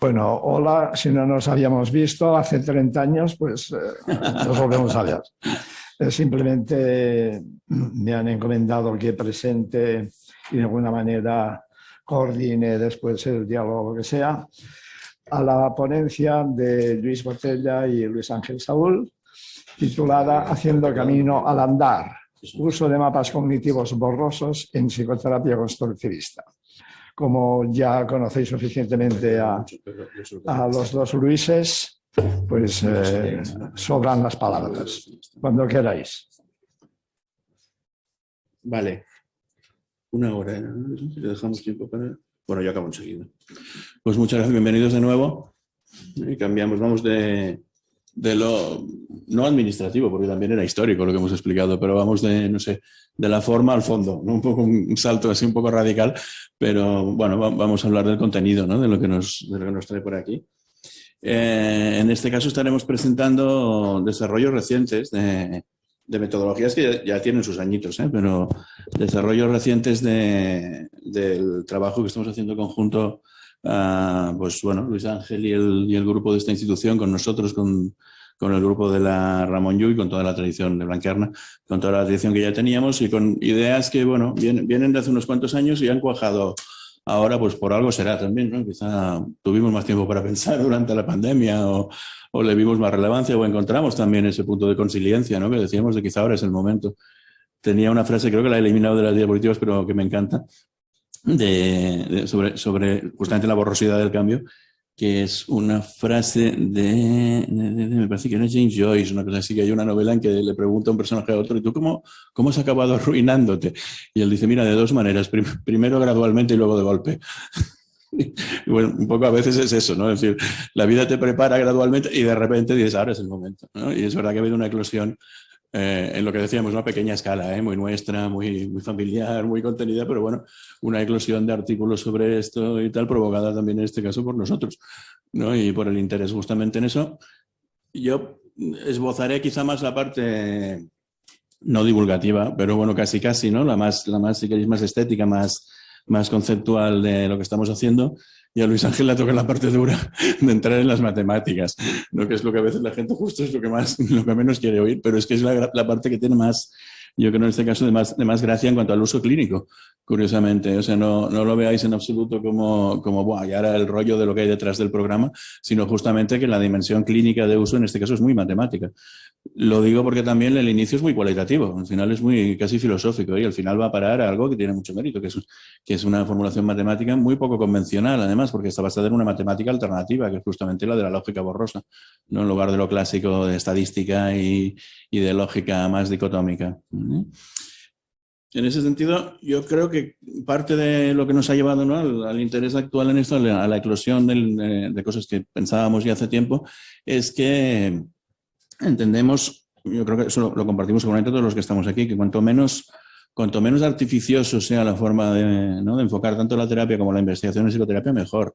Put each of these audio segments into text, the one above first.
Bueno, hola, si no nos habíamos visto hace 30 años, pues nos volvemos a ver. Simplemente me han encomendado que presente y de alguna manera coordine después el diálogo que sea a la ponencia de Luis Botella y Luis Ángel Saúl, titulada Haciendo camino al andar, uso de mapas cognitivos borrosos en psicoterapia constructivista. Como ya conocéis suficientemente a los dos Luises, pues sobran las palabras. Cuando queráis. Vale. Una hora, ¿no? Le dejamos tiempo para... Bueno, yo acabo enseguida. Pues muchas gracias, bienvenidos de nuevo. Y cambiamos, vamos de lo no administrativo, porque también era histórico lo que hemos explicado, pero vamos de, no sé, de la forma al fondo, ¿no? Un poco un salto así un poco radical, pero bueno, vamos a hablar del contenido, ¿no? de lo que nos trae por aquí. En este caso estaremos presentando desarrollos recientes de metodologías que ya tienen sus añitos, pero desarrollos recientes del trabajo que estamos haciendo conjunto, pues bueno, Luis Ángel y el grupo de esta institución con nosotros, con el grupo de la Ramón Llull, con toda la tradición de Blanquerna, con toda la tradición que ya teníamos y con ideas que, bueno, vienen de hace unos cuantos años y han cuajado. Ahora, pues por algo será también, ¿no? Quizá tuvimos más tiempo para pensar durante la pandemia o le vimos más relevancia o encontramos también ese punto de conciliencia, ¿no? Que decíamos de quizá ahora es el momento. Tenía una frase, creo que la he eliminado de las diapositivas, pero que me encanta, sobre justamente la borrosidad del cambio, que es una frase me parece que era James Joyce, una cosa así, que hay una novela en que le pregunta a un personaje a otro, ¿y tú cómo has acabado arruinándote? Y él dice, mira, de dos maneras, primero gradualmente y luego de golpe. Y bueno, un poco a veces es eso, ¿no? Es decir, la vida te prepara gradualmente y de repente dices, ahora es el momento, ¿no? Y es verdad que ha habido una eclosión en lo que decíamos, una pequeña escala, muy nuestra, muy familiar, muy contenida, pero bueno, una eclosión de artículos sobre esto y tal, provocada también en este caso por nosotros, ¿no? Y por el interés justamente en eso. Yo esbozaré quizá más la parte no divulgativa, pero bueno, casi, ¿no? La más, si queréis, más estética, más conceptual de lo que estamos haciendo. Y a Luis Ángel le toca la parte dura de entrar en las matemáticas, ¿no? Que es lo que a veces la gente justo es lo que menos quiere oír, pero es que es la parte que tiene más, yo creo en este caso, de más gracia en cuanto al uso clínico, curiosamente. O sea, no lo veáis en absoluto como buah, y ahora el rollo de lo que hay detrás del programa, sino justamente que la dimensión clínica de uso en este caso es muy matemática. Lo digo porque también el inicio es muy cualitativo, al final es muy casi filosófico y al final va a parar a algo que tiene mucho mérito, que es una formulación matemática muy poco convencional, además, porque está basada en una matemática alternativa, que es justamente la de la lógica borrosa, ¿no? En lugar de lo clásico de estadística y de lógica más dicotómica. En ese sentido, yo creo que parte de lo que nos ha llevado, ¿no? al interés actual en esto, a la eclosión de cosas que pensábamos ya hace tiempo, es que entendemos, yo creo que eso lo compartimos seguramente todos los que estamos aquí, que cuanto menos artificioso sea la forma de enfocar tanto la terapia como la investigación en psicoterapia, mejor.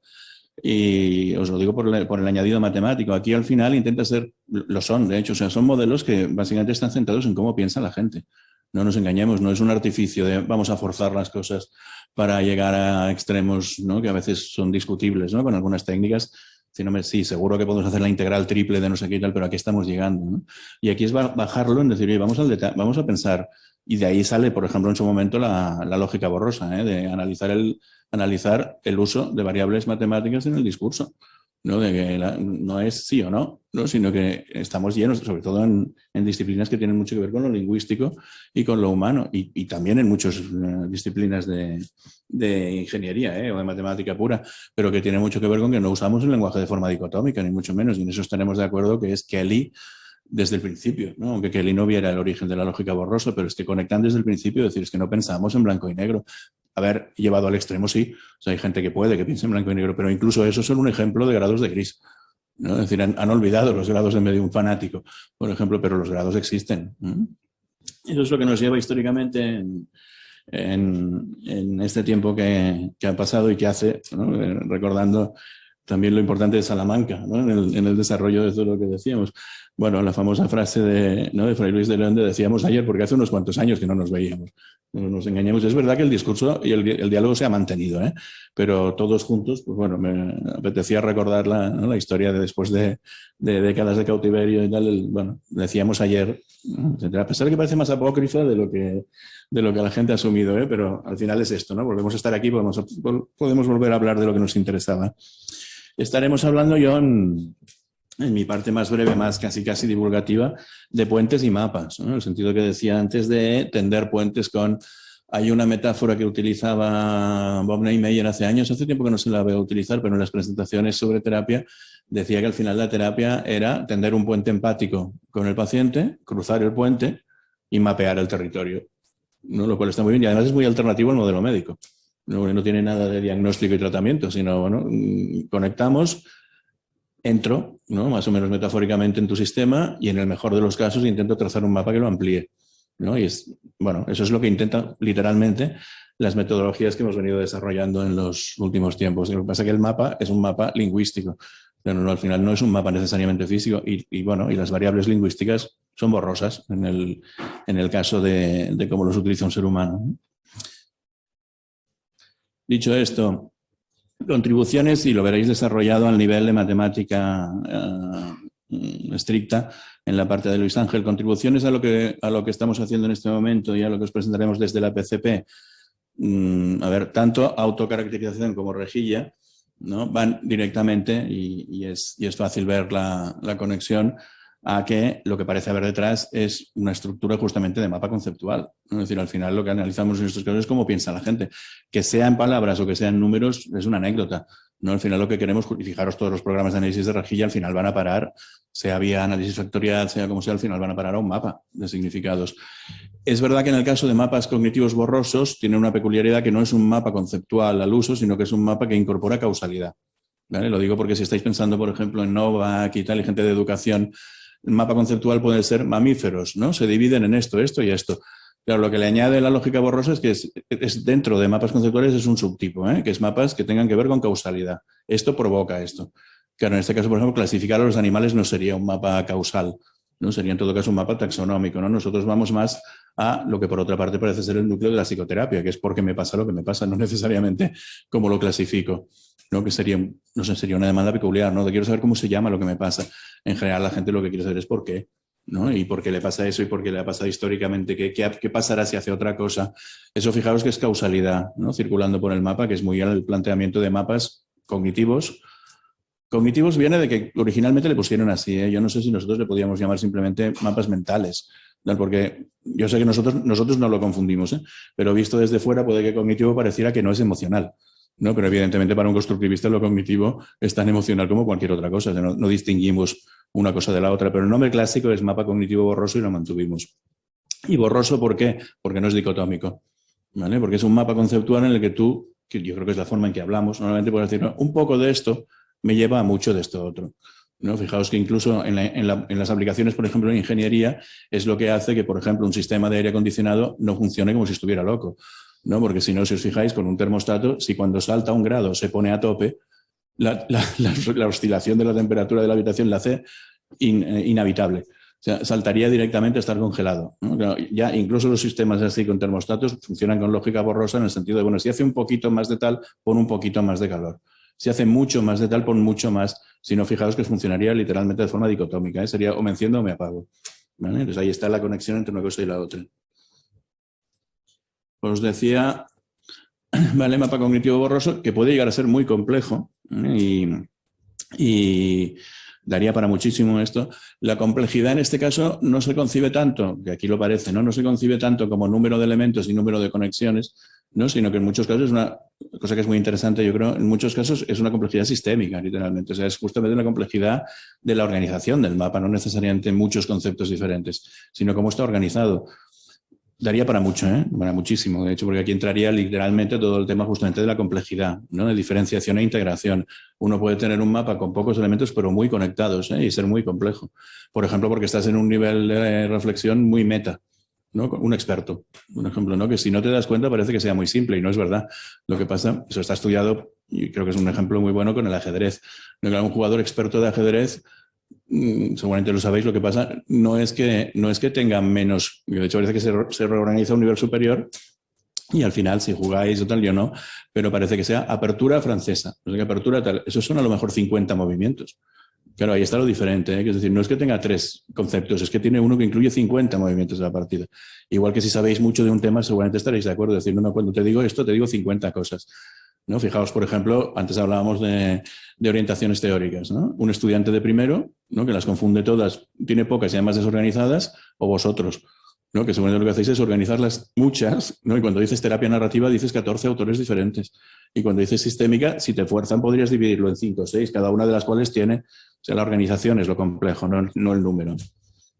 Y os lo digo por el añadido matemático. Aquí al final intenta ser, lo son, de hecho, o sea, son modelos que básicamente están centrados en cómo piensa la gente. No nos engañemos, no es un artificio de vamos a forzar las cosas para llegar a extremos, ¿no? Que a veces son discutibles, ¿no? Con algunas técnicas. Sí, seguro que podemos hacer la integral triple de no sé qué y tal, pero aquí estamos llegando, ¿no? Y aquí es bajarlo en decir, oye, vamos a pensar. Y de ahí sale, por ejemplo, en su momento la lógica borrosa, de analizar el uso de variables matemáticas en el discurso, ¿no? De que no es sí o no, sino que estamos llenos, sobre todo en disciplinas que tienen mucho que ver con lo lingüístico y con lo humano, y también en muchas disciplinas de ingeniería o de matemática pura, pero que tiene mucho que ver con que no usamos el lenguaje de forma dicotómica, ni mucho menos, y en eso estaremos de acuerdo que es Kelly desde el principio, ¿no? Aunque Kelly no viera el origen de la lógica borrosa, pero es que conectan desde el principio, es decir, es que no pensamos en blanco y negro. A ver, llevado al extremo sí, o sea, hay gente que puede que piense en blanco y negro, pero incluso eso son un ejemplo de grados de gris, ¿no? Es decir, han olvidado los grados en medio de un fanático, por ejemplo, pero los grados existen. Eso es lo que nos lleva históricamente en este tiempo que ha pasado y que hace, ¿no? Recordando también lo importante de Salamanca, ¿no? en el desarrollo de todo lo que decíamos. Bueno, la famosa frase de Fray Luis de León decíamos ayer, porque hace unos cuantos años que no nos veíamos. No nos engañemos. Es verdad que el discurso y el diálogo se ha mantenido, ¿eh? Pero todos juntos, pues bueno, me apetecía recordar ¿no? la historia de después de décadas de cautiverio y tal. Bueno, decíamos ayer, ¿no? A pesar de que parece más apócrifa de lo que la gente ha asumido, ¿eh? Pero al final es esto, ¿no? Volvemos a estar aquí, podemos volver a hablar de lo que nos interesaba. Estaremos hablando yo en mi parte más breve, más casi divulgativa, de puentes y mapas, ¿no? En el sentido que decía antes de tender puentes con... Hay una metáfora que utilizaba Bob Neymeyer hace años, hace tiempo que no se la veo utilizar, pero en las presentaciones sobre terapia decía que al final la terapia era tender un puente empático con el paciente, cruzar el puente y mapear el territorio, ¿no? Lo cual está muy bien y además es muy alternativo al modelo médico. No tiene nada de diagnóstico y tratamiento, sino bueno, conectamos... Entro, ¿no? Más o menos metafóricamente en tu sistema y en el mejor de los casos intento trazar un mapa que lo amplíe, ¿no? Y bueno, eso es lo que intentan literalmente las metodologías que hemos venido desarrollando en los últimos tiempos. Lo que pasa es que el mapa es un mapa lingüístico, pero no, al final no es un mapa necesariamente físico y bueno, y las variables lingüísticas son borrosas en el caso de cómo los utiliza un ser humano. Dicho esto, contribuciones, y lo veréis desarrollado al nivel de matemática estricta en la parte de Luis Ángel. Contribuciones a lo que estamos haciendo en este momento y a lo que os presentaremos desde la PCP. A ver, tanto autocaracterización como rejilla, ¿no? Van directamente y es fácil ver la conexión a que lo que parece haber detrás es una estructura justamente de mapa conceptual. Es decir, al final lo que analizamos en estos casos es cómo piensa la gente. Que sea en palabras o que sea en números es una anécdota, ¿no? Al final lo que queremos, y fijaros, todos los programas de análisis de rejilla al final van a parar, sea vía análisis factorial, sea como sea, al final van a parar a un mapa de significados. Es verdad que en el caso de mapas cognitivos borrosos tiene una peculiaridad que no es un mapa conceptual al uso, sino que es un mapa que incorpora causalidad, ¿vale? Lo digo porque si estáis pensando, por ejemplo, en Novak y tal, y gente de educación, el mapa conceptual puede ser mamíferos, ¿no? Se dividen en esto, esto y esto. Claro, lo que le añade la lógica borrosa es que es dentro de mapas conceptuales es un subtipo, ¿eh? Que es mapas que tengan que ver con causalidad. Esto provoca esto. Claro, en este caso, por ejemplo, clasificar a los animales no sería un mapa causal, ¿no? Sería en todo caso un mapa taxonómico, ¿no? Nosotros vamos más a lo que por otra parte parece ser el núcleo de la psicoterapia, que es porque me pasa lo que me pasa, no necesariamente cómo lo clasifico, ¿no? Que sería, no sé, sería una demanda peculiar, ¿no? De quiero saber cómo se llama lo que me pasa. En general la gente lo que quiere saber es por qué, ¿no? Y por qué le pasa eso y por qué le ha pasado históricamente, qué pasará si hace otra cosa. Eso fijaros que es causalidad, ¿no? Circulando por el mapa, que es muy el planteamiento de mapas cognitivos. Cognitivos viene de que originalmente le pusieron así, ¿eh? Yo no sé si nosotros le podíamos llamar simplemente mapas mentales, ¿no? Porque yo sé que nosotros no lo confundimos, ¿eh? Pero visto desde fuera puede que cognitivo pareciera que no es emocional, ¿no? Pero evidentemente para un constructivista lo cognitivo es tan emocional como cualquier otra cosa, o sea, no distinguimos una cosa de la otra, pero el nombre clásico es mapa cognitivo borroso y lo mantuvimos. ¿Y borroso por qué? Porque no es dicotómico, ¿vale? Porque es un mapa conceptual en el que tú, que yo creo que es la forma en que hablamos, normalmente puedes decir, no, un poco de esto me lleva a mucho de esto otro, ¿no? Fijaos que incluso en las aplicaciones, por ejemplo, en ingeniería, es lo que hace que, por ejemplo, un sistema de aire acondicionado no funcione como si estuviera loco, ¿no? Porque si no, si os fijáis, con un termostato, si cuando salta un grado se pone a tope, la oscilación de la temperatura de la habitación la hace inhabitable. O sea, saltaría directamente a estar congelado, ¿no? Claro, ya incluso los sistemas así con termostatos funcionan con lógica borrosa en el sentido de, bueno, si hace un poquito más de tal, pon un poquito más de calor. Si hace mucho más de tal, pon mucho más. Si no, fijaos que funcionaría literalmente de forma dicotómica, ¿eh? Sería o me enciendo o me apago, ¿vale? Entonces ahí está la conexión entre una cosa y la otra. Os decía, vale, mapa cognitivo borroso, que puede llegar a ser muy complejo, ¿eh? Y daría para muchísimo esto. La complejidad en este caso no se concibe tanto, que aquí lo parece, ¿no? No se concibe tanto como número de elementos y número de conexiones, ¿no? Sino que en muchos casos es una cosa que es muy interesante, yo creo, en muchos casos es una complejidad sistémica, literalmente. O sea, es justamente una complejidad de la organización del mapa, no necesariamente muchos conceptos diferentes, sino cómo está organizado. Daría para mucho, ¿eh? Para muchísimo, de hecho, porque aquí entraría literalmente todo el tema justamente de la complejidad, ¿no? De diferenciación e integración. Uno puede tener un mapa con pocos elementos, pero muy conectados, ¿eh? Y ser muy complejo. Por ejemplo, porque estás en un nivel de reflexión muy meta, ¿no? Un experto, un ejemplo, ¿no? Que si no te das cuenta parece que sea muy simple y no es verdad. Lo que pasa, eso está estudiado y creo que es un ejemplo muy bueno con el ajedrez. Un jugador experto de ajedrez, seguramente lo sabéis, lo que pasa no es que tenga menos, de hecho parece que se reorganiza a un nivel superior Y al final, si jugáis o tal, yo no, pero parece que sea apertura francesa, no sé qué apertura tal. Eso son a lo mejor 50 movimientos. Claro, ahí está lo diferente, ¿eh? Es decir, no es que tenga 3 conceptos, es que tiene uno que incluye 50 movimientos de la partida. Igual que si sabéis mucho de un tema, seguramente estaréis de acuerdo. Es decir, no, cuando te digo esto, te digo 50 cosas, ¿no? Fijaos, por ejemplo, antes hablábamos de orientaciones teóricas, ¿no? Un estudiante de primero, ¿no? Que las confunde todas, tiene pocas y además desorganizadas, o vosotros, ¿no? Que seguramente lo que hacéis es organizarlas muchas, ¿no? Y cuando dices terapia narrativa dices 14 autores diferentes. Y cuando dices sistémica, si te fuerzan podrías dividirlo en 5 o 6, cada una de las cuales tiene, o sea, la organización es lo complejo, no el número.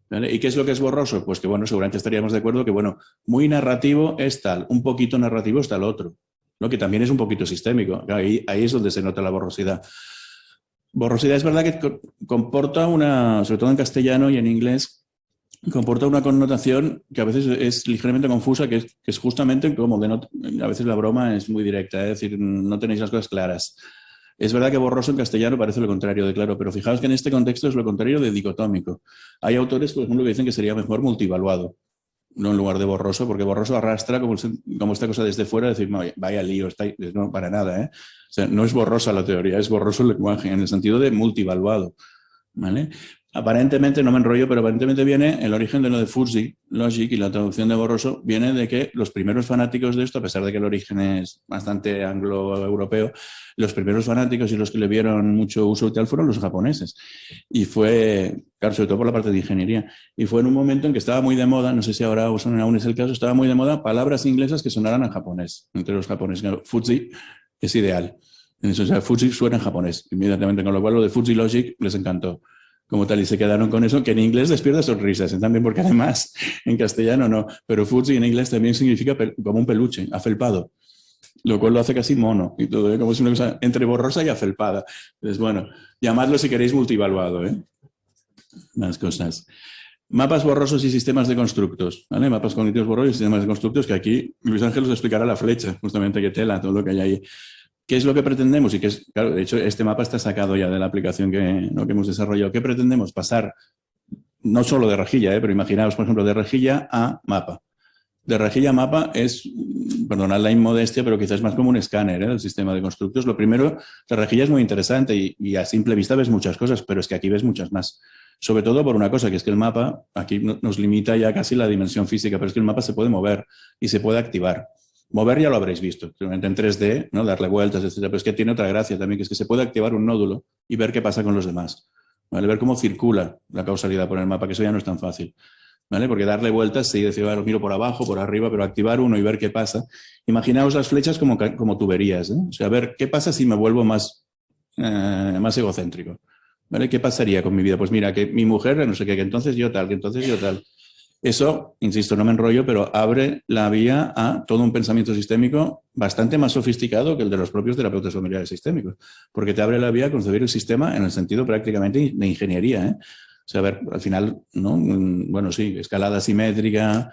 ¿Vale? ¿Y qué es lo que es borroso? Pues que, bueno, seguramente estaríamos de acuerdo que, bueno, muy narrativo es tal, un poquito narrativo es tal otro, ¿no? Que también es un poquito sistémico. Ahí es donde se nota la borrosidad. Borrosidad es verdad que comporta una, sobre todo en castellano y en inglés, comporta una connotación que a veces es ligeramente confusa, que es justamente como de a veces la broma es muy directa, es decir, no tenéis las cosas claras. Es verdad que borroso en castellano parece lo contrario de claro, pero fijaos que en este contexto es lo contrario de dicotómico. Hay autores, por ejemplo, que dicen que sería mejor multivaluado, no en lugar de borroso, porque borroso arrastra como esta cosa desde fuera, decir, no, vaya lío, no, para nada, ¿eh? O sea, no es borrosa la teoría, es borroso el lenguaje, en el sentido de multivaluado, ¿vale? Aparentemente, no me enrollo, pero aparentemente viene el origen de lo de fuzzy logic y la traducción de borroso viene de que los primeros fanáticos de esto, a pesar de que el origen es bastante anglo-europeo, los primeros fanáticos y los que le vieron mucho uso y tal fueron los japoneses. Y fue, claro, sobre todo por la parte de ingeniería. Y fue en un momento en que estaba muy de moda, no sé si ahora aún es el caso, estaba muy de moda palabras inglesas que sonaran en japonés, entre los japoneses. Fuzzy es ideal. O sea, fuzzy suena en japonés inmediatamente, con lo cual lo de fuzzy logic les encantó. Como tal, y se quedaron con eso, que en inglés despierta sonrisas, también porque además en castellano no, pero fuzzy en inglés también significa como un peluche, afelpado, lo cual lo hace casi mono y todo, ¿eh? Como es una cosa entre borrosa y afelpada. Entonces, bueno, llamadlo si queréis multivaluado, ¿eh? Más cosas. Mapas borrosos y sistemas de constructos, ¿vale? Mapas cognitivos borrosos y sistemas de constructos, que aquí Luis Ángel os explicará la flecha, justamente que tela, todo lo que hay ahí. ¿Qué es lo que pretendemos? Y que es, claro, de hecho, este mapa está sacado ya de la aplicación que hemos desarrollado. ¿Qué pretendemos? Pasar no solo de rejilla, pero imaginaos, por ejemplo, de rejilla a mapa. De rejilla a mapa es, perdonad la inmodestia, pero quizás más como un escáner del sistema de constructos. Lo primero, la rejilla es muy interesante y a simple vista ves muchas cosas, pero es que aquí ves muchas más. Sobre todo por una cosa, que es que el mapa aquí nos limita ya casi la dimensión física, pero es que el mapa se puede mover y se puede activar. Mover ya lo habréis visto, simplemente en 3D, ¿no? Darle vueltas, etcétera. Pero es que tiene otra gracia también, que es que se puede activar un nódulo y ver qué pasa con los demás. ¿Vale? Ver cómo circula la causalidad por el mapa, que eso ya no es tan fácil. ¿Vale? Porque darle vueltas, sí, decir, lo miro por abajo, por arriba, pero activar uno y ver qué pasa. Imaginaos las flechas como tuberías, ¿eh? O sea, ver qué pasa si me vuelvo más egocéntrico. ¿Vale? ¿Qué pasaría con mi vida? Pues mira, que mi mujer, no sé qué, que entonces yo tal, que entonces yo tal. Eso, insisto, no me enrollo, pero abre la vía a todo un pensamiento sistémico bastante más sofisticado que el de los propios terapeutas familiares sistémicos, porque te abre la vía a concebir el sistema en el sentido prácticamente de ingeniería, ¿eh? O sea, a ver, al final, ¿no? Bueno, sí, escalada simétrica,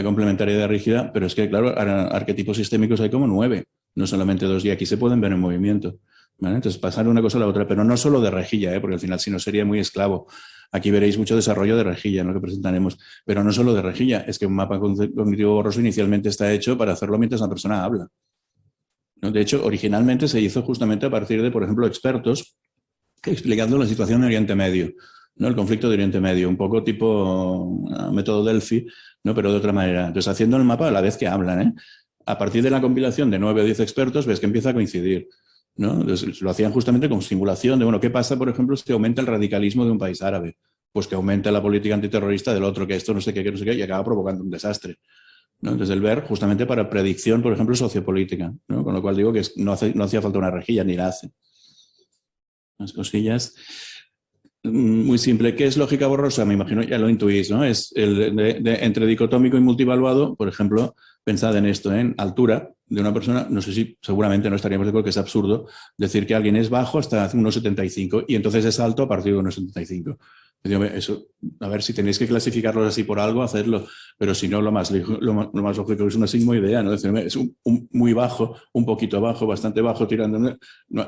complementaria de rígida, pero es que, claro, arquetipos sistémicos hay como 9, no solamente 2, y aquí se pueden ver en movimiento. ¿Vale? Entonces, pasar de una cosa a la otra, pero no solo de rejilla, porque al final si no sería muy esclavo. Aquí veréis mucho desarrollo de rejilla en lo que presentaremos, pero no solo de rejilla, es que un mapa cognitivo borroso inicialmente está hecho para hacerlo mientras la persona habla, ¿no? De hecho, originalmente se hizo justamente a partir de, por ejemplo, expertos explicando la situación en Oriente Medio, ¿no? El conflicto de Oriente Medio, un poco tipo método Delphi, ¿no? Pero de otra manera. Entonces, haciendo el mapa a la vez que hablan, ¿eh? A partir de la compilación de 9 o 10 expertos, ves que empieza a coincidir, ¿no? Entonces, lo hacían justamente con simulación de, bueno, ¿qué pasa, por ejemplo, si aumenta el radicalismo de un país árabe? Pues que aumenta la política antiterrorista del otro, que esto no sé qué, que no sé qué, y acaba provocando un desastre, ¿no? Entonces, el ver justamente para predicción, por ejemplo, sociopolítica, ¿no? Con lo cual digo que no hacía falta una rejilla, ni la hace. Las cosillas. Muy simple. ¿Qué es lógica borrosa? Me imagino, ya lo intuís, ¿no? Es entre dicotómico y multivaluado, por ejemplo, pensad en esto, en altura de una persona, no sé si seguramente no estaríamos de acuerdo que es absurdo decir que alguien es bajo hasta 1,75 y entonces es alto a partir de 1,75. Eso, a ver, si tenéis que clasificarlos así por algo, hacedlo, pero si no, lo más lógico es una sigmoidea, ¿no? Es un muy bajo, un poquito bajo, bastante bajo, tirando,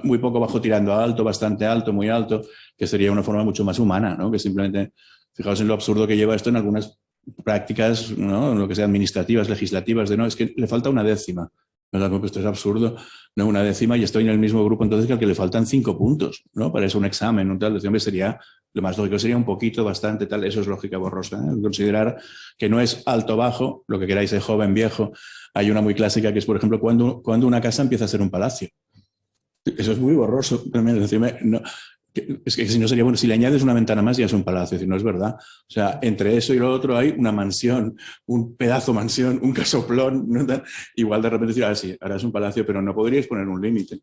muy poco bajo tirando a alto, bastante alto, muy alto, que sería una forma mucho más humana, ¿no? Que simplemente, fijaos en lo absurdo que lleva esto en algunas prácticas, ¿no? Lo que sea, administrativas, legislativas, de no, es que le falta una décima. ¿Verdad? Pues esto es absurdo, ¿no? Una décima y estoy en el mismo grupo entonces que al que le faltan 5 puntos, ¿no? Para eso un examen, un tal, decir, hombre, sería, lo más lógico sería un poquito, bastante, tal, eso es lógica borrosa, ¿eh? Considerar que no es alto-bajo, lo que queráis es joven-viejo. Hay una muy clásica que es, por ejemplo, cuando una casa empieza a ser un palacio. Eso es muy borroso. No, es que si no sería bueno, si le añades una ventana más ya es un palacio, es decir, no es verdad. O sea, entre eso y lo otro hay una mansión, un pedazo mansión, un casoplón, ¿no? Igual de repente decir, ah, sí, ahora es un palacio, pero no podríais poner un límite.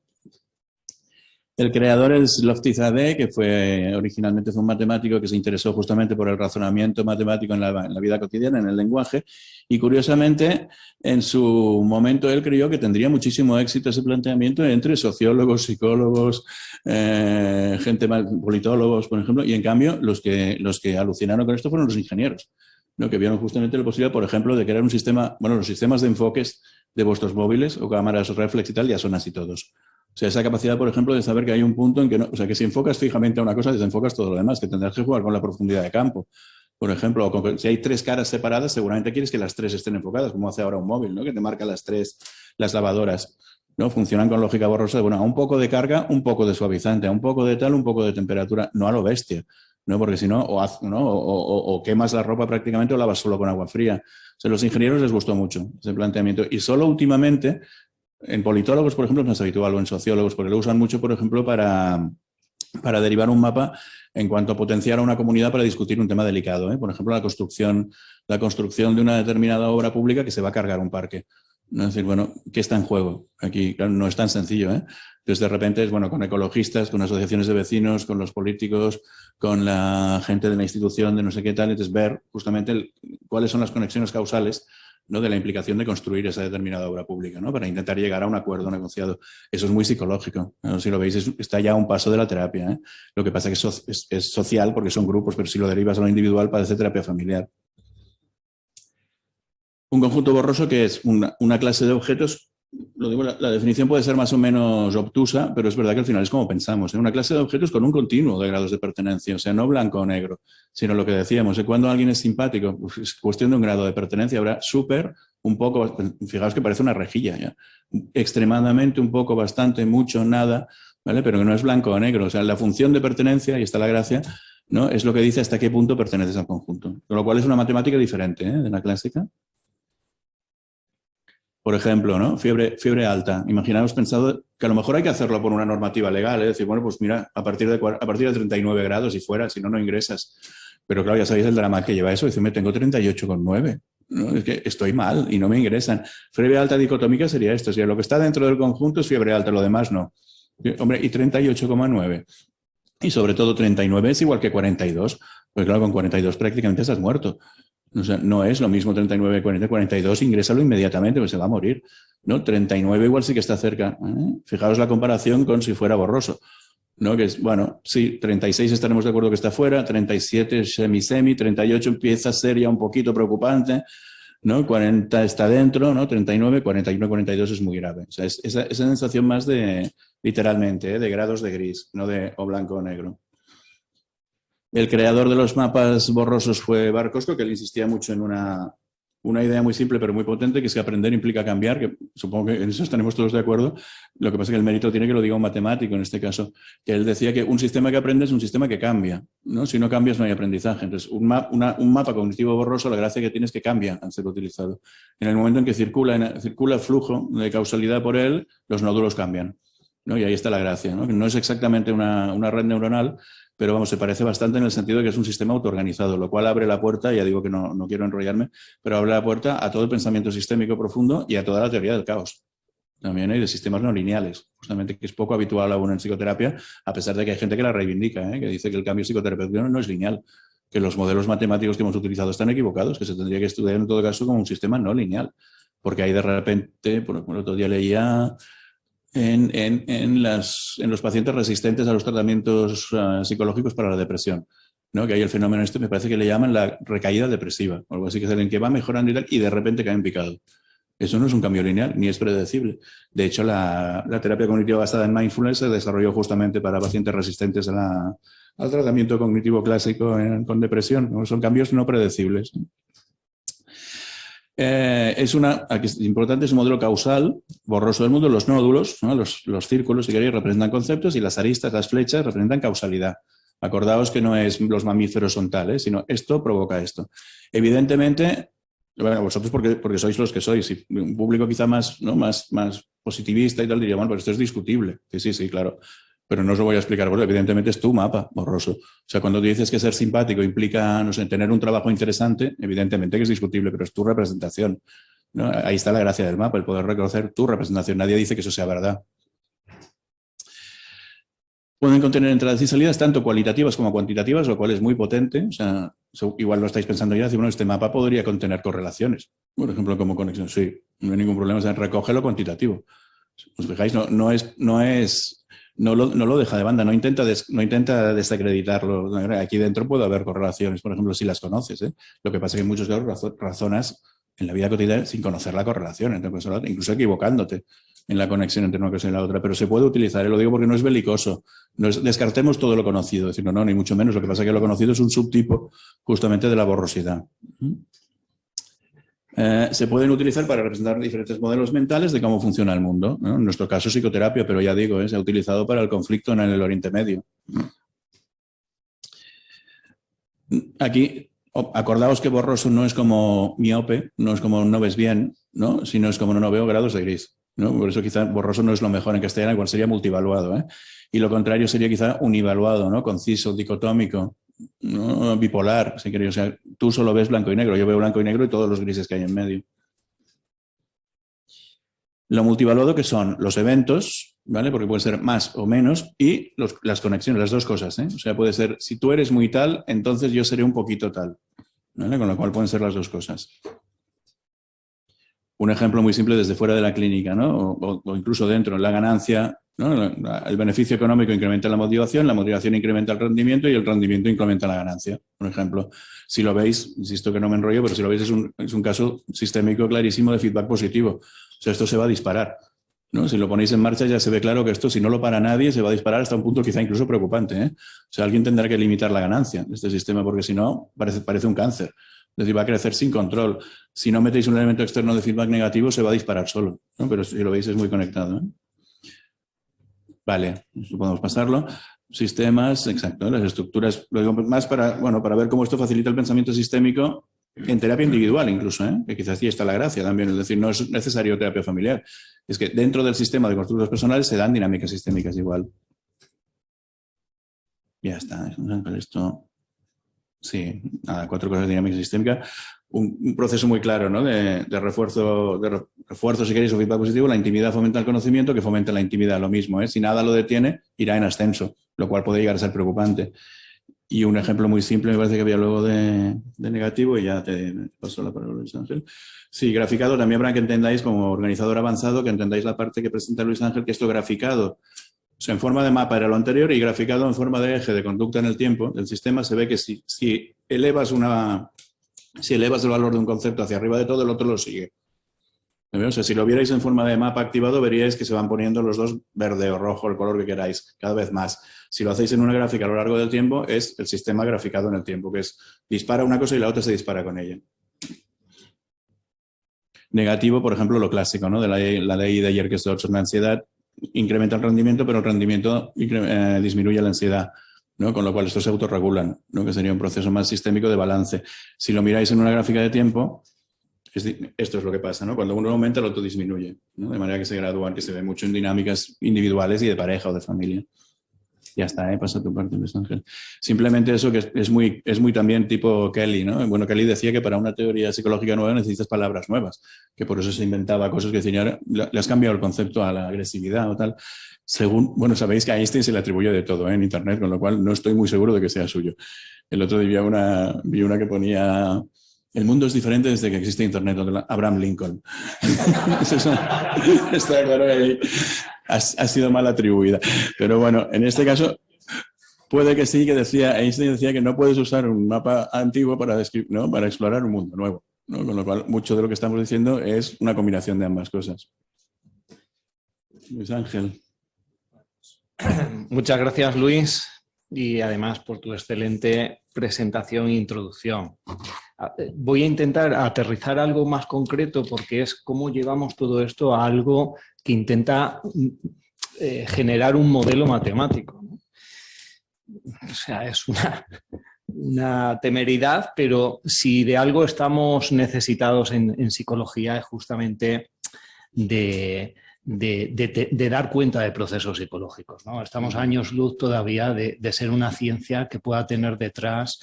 El creador es Lofty-Zadeh, que originalmente fue un matemático que se interesó justamente por el razonamiento matemático en la vida cotidiana, en el lenguaje, y curiosamente en su momento él creyó que tendría muchísimo éxito ese planteamiento entre sociólogos, psicólogos, gente más, politólogos, por ejemplo, y en cambio los que alucinaron con esto fueron los ingenieros, ¿no? Que vieron justamente la posibilidad, por ejemplo, de crear un sistema, bueno, los sistemas de enfoques de vuestros móviles o cámaras reflex y tal ya son así todos. O sea, esa capacidad, por ejemplo, de saber que hay un punto en que no, o sea, que si enfocas fijamente a una cosa, desenfocas todo lo demás, que tendrás que jugar con la profundidad de campo. Por ejemplo, si hay 3 caras separadas, seguramente quieres que las 3 estén enfocadas, como hace ahora un móvil, ¿no? Que te marca las 3, las lavadoras, ¿no? Funcionan con lógica borrosa de, bueno, a un poco de carga, un poco de suavizante, a un poco de tal, un poco de temperatura, no a lo bestia, ¿no? Porque si no, o quemas la ropa prácticamente o lavas solo con agua fría. O sea, a los ingenieros les gustó mucho ese planteamiento. Y solo últimamente, en politólogos, por ejemplo, no es habitual, o en sociólogos, porque lo usan mucho, por ejemplo, para derivar un mapa en cuanto a potenciar a una comunidad para discutir un tema delicado, ¿eh? Por ejemplo, la construcción de una determinada obra pública que se va a cargar un parque. ¿No? Es decir, bueno, ¿qué está en juego? Aquí, claro, no es tan sencillo, ¿eh? Entonces, de repente, es bueno, con ecologistas, con asociaciones de vecinos, con los políticos, con la gente de la institución, de no sé qué tal, entonces ver justamente cuáles son las conexiones causales, ¿no? De la implicación de construir esa determinada obra pública, ¿no? Para intentar llegar a un acuerdo negociado. Eso es muy psicológico, ¿no? Si lo veis, está ya a un paso de la terapia, ¿eh? Lo que pasa es que es social porque son grupos, pero si lo derivas a lo individual parece terapia familiar. Un conjunto borroso que es una clase de objetos, lo digo, la definición puede ser más o menos obtusa, pero es verdad que al final es como pensamos, ¿eh? Una clase de objetos con un continuo de grados de pertenencia, o sea, no blanco o negro, sino lo que decíamos, cuando alguien es simpático, pues es cuestión de un grado de pertenencia, habrá súper, un poco, fijaos que parece una rejilla ya, extremadamente, un poco, bastante, mucho, nada, ¿vale? Pero que no es blanco o negro, o sea, la función de pertenencia, y está la gracia, ¿no? Es lo que dice hasta qué punto perteneces al conjunto, con lo cual es una matemática diferente, ¿eh? De la clásica. Por ejemplo, ¿no? Fiebre alta. Imaginaos pensado que a lo mejor hay que hacerlo por una normativa legal, ¿eh? Decir, bueno, pues mira, a partir de 39 grados y fuera, si no, no ingresas. Pero claro, ya sabéis el drama que lleva eso. Decirme, tengo 38,9. ¿No? Es que estoy mal y no me ingresan. Fiebre alta dicotómica sería esto. Si lo que está dentro del conjunto es fiebre alta, lo demás no. Hombre, y 38,9. Y sobre todo 39 es igual que 42. Pues claro, con 42 prácticamente estás muerto. O sea, no es lo mismo 39, 40, 42, ingrésalo inmediatamente, pues se va a morir. ¿No? 39 igual sí que está cerca. Fijaos la comparación con si fuera borroso. ¿No? Que es, bueno, sí, 36 estaremos de acuerdo que está fuera, 37 semi, 38 empieza a ser ya un poquito preocupante, ¿no? 40 está dentro, ¿no? 39, 41, 42 es muy grave. O sea, es esa sensación más de, literalmente, de grados de gris, no de o blanco o negro. El creador de los mapas borrosos fue Barkowski, que él insistía mucho en una idea muy simple pero muy potente, que es que aprender implica cambiar, que supongo que en eso estaremos todos de acuerdo. Lo que pasa es que el mérito tiene que lo diga un matemático en este caso, que él decía que un sistema que aprende es un sistema que cambia, ¿no? Si no cambias no hay aprendizaje. Entonces, un mapa cognitivo borroso, la gracia que tiene es que cambia al ser utilizado. En el momento en que circula flujo de causalidad por él, los nódulos cambian, ¿no? Y ahí está la gracia, ¿no? No es exactamente una red neuronal, pero vamos, se parece bastante en el sentido de que es un sistema autoorganizado, lo cual abre la puerta, ya digo que no quiero enrollarme, pero abre la puerta a todo el pensamiento sistémico profundo y a toda la teoría del caos. También hay de sistemas no lineales, justamente que es poco habitual aún en psicoterapia, a pesar de que hay gente que la reivindica, que dice que el cambio psicoterapéutico no es lineal, que los modelos matemáticos que hemos utilizado están equivocados, que se tendría que estudiar en todo caso como un sistema no lineal, porque ahí de repente, por el otro día leía en los pacientes resistentes a los tratamientos psicológicos para la depresión, ¿no? Que hay el fenómeno este, me parece que le llaman la recaída depresiva, o algo así, que es el que va mejorando y tal, y de repente cae en picado. Eso no es un cambio lineal, ni es predecible. De hecho, la terapia cognitiva basada en mindfulness se desarrolló justamente para pacientes resistentes al tratamiento cognitivo clásico con depresión, ¿no? Son cambios no predecibles. Aquí es importante, es un modelo causal, borroso del mundo. Los nódulos, ¿no? Los círculos, si queréis, representan conceptos y las aristas, las flechas, representan causalidad. Acordaos que no es los mamíferos son tales, sino esto provoca esto. Evidentemente, bueno, vosotros porque sois los que sois, y un público quizá más, ¿no? más positivista y tal, diría, bueno, pero esto es discutible. Sí, claro. Pero no os lo voy a explicar, porque evidentemente es tu mapa, borroso. O sea, cuando tú dices que ser simpático implica, no sé, tener un trabajo interesante, evidentemente que es discutible, pero es tu representación, ¿no? Ahí está la gracia del mapa, el poder reconocer tu representación. Nadie dice que eso sea verdad. Pueden contener entradas y salidas tanto cualitativas como cuantitativas, lo cual es muy potente. O sea, igual lo estáis pensando ya, decir, bueno, este mapa podría contener correlaciones, por ejemplo, como conexión. Sí, no hay ningún problema, o sea, recoge lo cuantitativo. ¿Os fijáis? No lo deja de banda, no intenta desacreditarlo. Aquí dentro puede haber correlaciones, por ejemplo, si las conoces. Lo que pasa es que en muchos casos razonas en la vida cotidiana sin conocer la correlación, incluso equivocándote en la conexión entre una cosa y la otra. Pero se puede utilizar, lo digo porque no es belicoso. Descartemos todo lo conocido, decir, no, ni mucho menos. Lo que pasa es que lo conocido es un subtipo justamente de la borrosidad. Se pueden utilizar para representar diferentes modelos mentales de cómo funciona el mundo, ¿no? En nuestro caso, psicoterapia, pero ya digo, se ha utilizado para el conflicto en el Oriente Medio. Aquí, acordaos que borroso no es como miope, no es como no ves bien, ¿no? Sino es como no veo grados de gris, ¿no? Por eso quizá borroso no es lo mejor en castellano, igual sería multivaluado, ¿eh? Y lo contrario sería quizá univaluado, ¿no? Conciso, dicotómico, ¿no? Bipolar, si queréis. O sea, tú solo ves blanco y negro, yo veo blanco y negro y todos los grises que hay en medio. Lo multivaluado que son los eventos, ¿vale? Porque puede ser más o menos, y las conexiones, las dos cosas, ¿eh? O sea, puede ser, si tú eres muy tal, entonces yo seré un poquito tal, ¿vale? Con lo cual pueden ser las dos cosas. Un ejemplo muy simple desde fuera de la clínica, ¿no? O incluso dentro, la ganancia, ¿no? El beneficio económico incrementa la motivación incrementa el rendimiento y el rendimiento incrementa la ganancia. Por ejemplo, si lo veis, insisto que no me enrollo, pero si lo veis es un caso sistémico clarísimo de feedback positivo. O sea, esto se va a disparar, ¿no? Si lo ponéis en marcha ya se ve claro que esto, si no lo para nadie, se va a disparar hasta un punto quizá incluso preocupante, ¿eh? O sea, alguien tendrá que limitar la ganancia de este sistema porque si no, parece un cáncer. Es decir, va a crecer sin control. Si no metéis un elemento externo de feedback negativo, se va a disparar solo, ¿no? Pero si lo veis es muy conectado, ¿eh? Vale, podemos pasarlo. Sistemas, exacto, las estructuras, lo digo más para ver cómo esto facilita el pensamiento sistémico en terapia individual incluso, ¿eh? Que quizás aquí está la gracia también, es decir, no es necesario terapia familiar. Es que dentro del sistema de constructos personales se dan dinámicas sistémicas igual. Ya está, esto... Sí, nada, 4 cosas de dinámica sistémica. Un proceso muy claro, ¿no? de refuerzo, si queréis, o feedback positivo. La intimidad fomenta el conocimiento, que fomenta la intimidad, lo mismo, ¿eh? Si nada lo detiene, irá en ascenso, lo cual puede llegar a ser preocupante. Y un ejemplo muy simple, me parece que había luego de negativo, y ya te paso la palabra, Luis Ángel. Sí, graficado también para que entendáis, como organizador avanzado, que entendáis la parte que presenta Luis Ángel, que esto graficado, o sea, en forma de mapa era lo anterior, y graficado en forma de eje de conducta en el tiempo del sistema, se ve que si elevas el valor de un concepto hacia arriba de todo, el otro lo sigue. O sea, si lo vierais en forma de mapa activado, veríais que se van poniendo los dos verde o rojo, el color que queráis, cada vez más. Si lo hacéis en una gráfica a lo largo del tiempo, es el sistema graficado en el tiempo, que es dispara una cosa y la otra se dispara con ella. Negativo, por ejemplo, lo clásico, ¿no? De la ley de ayer que es de 8, la ansiedad incrementa el rendimiento, pero el rendimiento disminuye la ansiedad, ¿no? Con lo cual estos se autorregulan, ¿no? Que sería un proceso más sistémico de balance. Si lo miráis en una gráfica de tiempo, esto es lo que pasa, ¿no? Cuando uno aumenta, el otro disminuye, ¿no? De manera que se gradúan, que se ve mucho en dinámicas individuales y de pareja o de familia. Ya está, pasa tu parte, Luis Ángel. Simplemente eso que es muy también tipo Kelly, ¿no? Bueno, Kelly decía que para una teoría psicológica nueva necesitas palabras nuevas, que por eso se inventaba cosas que decían, le has cambiado el concepto a la agresividad o tal. Bueno, sabéis que a Einstein se le atribuye de todo, en Internet, con lo cual no estoy muy seguro de que sea suyo. El otro día vi una que ponía... El mundo es diferente desde que existe Internet, Abraham Lincoln. Está claro que ahí ha sido mal atribuida. Pero bueno, en este caso, puede que sí, que Einstein decía que no puedes usar un mapa antiguo para explorar un mundo nuevo, ¿no? Con lo cual, mucho de lo que estamos diciendo es una combinación de ambas cosas. Luis Ángel. Muchas gracias, Luis, y además por tu excelente presentación e introducción. voy a intentar aterrizar algo más concreto porque es cómo llevamos todo esto a algo que intenta generar un modelo matemático, ¿no? O sea, es una temeridad, pero si de algo estamos necesitados en psicología es justamente de dar cuenta de procesos psicológicos, ¿no? Estamos a años luz todavía de ser una ciencia que pueda tener detrás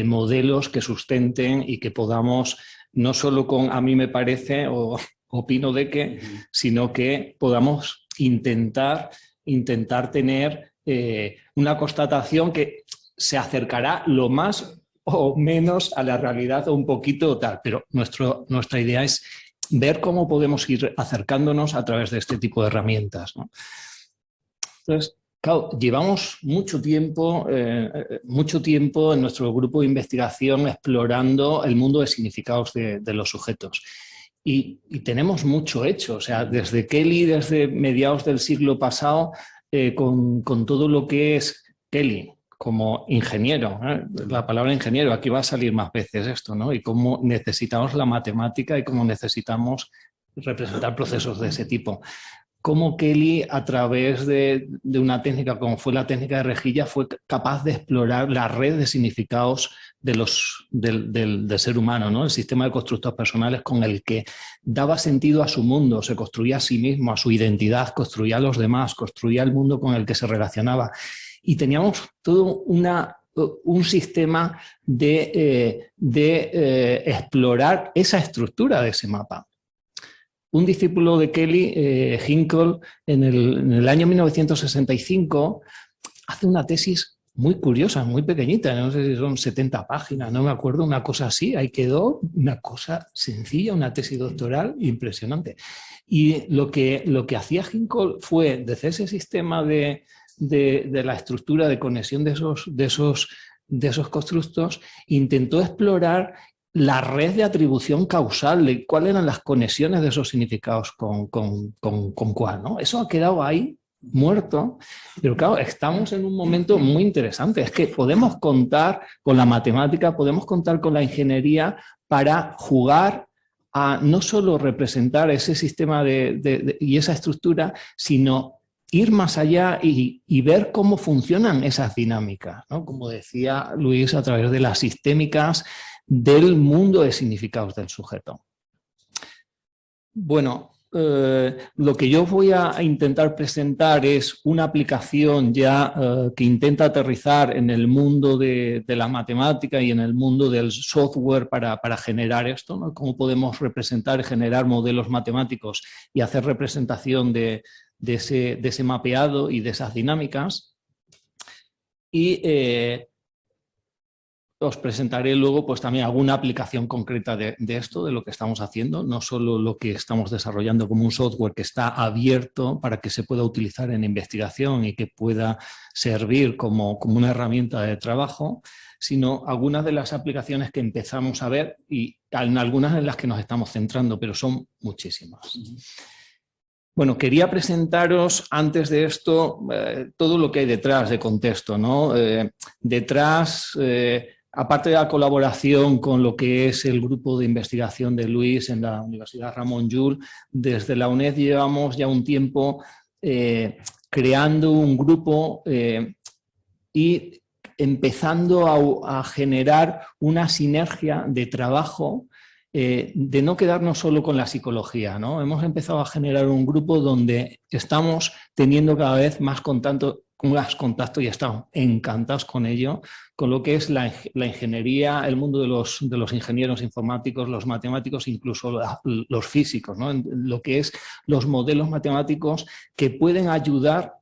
modelos que sustenten y que podamos, no solo con a mí me parece o opino de que, sino que podamos intentar tener una constatación que se acercará lo más o menos a la realidad o un poquito o tal, pero nuestra idea es ver cómo podemos ir acercándonos a través de este tipo de herramientas, ¿no? Entonces, claro, llevamos mucho tiempo en nuestro grupo de investigación explorando el mundo de significados de los sujetos. Y tenemos mucho hecho, o sea, desde Kelly, desde mediados del siglo pasado, con todo lo que es Kelly como ingeniero, ¿eh? La palabra ingeniero, aquí va a salir más veces esto, ¿no? Y cómo necesitamos la matemática y cómo necesitamos representar procesos de ese tipo. Cómo Kelly, a través de una técnica como fue la técnica de rejilla, fue capaz de explorar la red de significados del ser humano, ¿no? El sistema de constructos personales con el que daba sentido a su mundo, se construía a sí mismo, a su identidad, construía a los demás, construía el mundo con el que se relacionaba. Y teníamos todo un sistema de explorar esa estructura de ese mapa. Un discípulo de Kelly, Hinkle, en el año 1965, hace una tesis muy curiosa, muy pequeñita, no sé si son 70 páginas, no me acuerdo, una cosa así, ahí quedó una cosa sencilla, una tesis doctoral impresionante. Y lo que hacía Hinkle fue, desde ese sistema de la estructura de conexión de esos constructos, intentó explorar la red de atribución causal, de cuáles eran las conexiones de esos significados con cuál, ¿no? Eso ha quedado ahí muerto, pero claro, estamos en un momento muy interesante, es que podemos contar con la matemática, podemos contar con la ingeniería para jugar a no solo representar ese sistema y esa estructura, sino ir más allá y ver cómo funcionan esas dinámicas, ¿no? Como decía Luis, a través de las sistémicas del mundo de significados del sujeto. Bueno, lo que yo voy a intentar presentar es una aplicación ya que intenta aterrizar en el mundo de la matemática y en el mundo del software para generar esto, ¿no? Cómo podemos representar y generar modelos matemáticos y hacer representación de ese mapeado y de esas dinámicas. Y os presentaré luego pues también alguna aplicación concreta de esto, de lo que estamos haciendo, no solo lo que estamos desarrollando como un software que está abierto para que se pueda utilizar en investigación y que pueda servir como una herramienta de trabajo, sino algunas de las aplicaciones que empezamos a ver y en algunas en las que nos estamos centrando, pero son muchísimas. Bueno, quería presentaros antes de esto todo lo que hay detrás de contexto, ¿no? Detrás, aparte de la colaboración con lo que es el grupo de investigación de Luis en la Universidad Ramon Llull, desde la UNED llevamos ya un tiempo creando un grupo y empezando a generar una sinergia de trabajo de no quedarnos solo con la psicología, ¿no? Hemos empezado a generar un grupo donde estamos teniendo cada vez más contacto y estamos encantados con ello, con lo que es la ingeniería, el mundo de los ingenieros informáticos, los matemáticos, incluso los físicos, ¿no? Lo que es los modelos matemáticos que pueden ayudar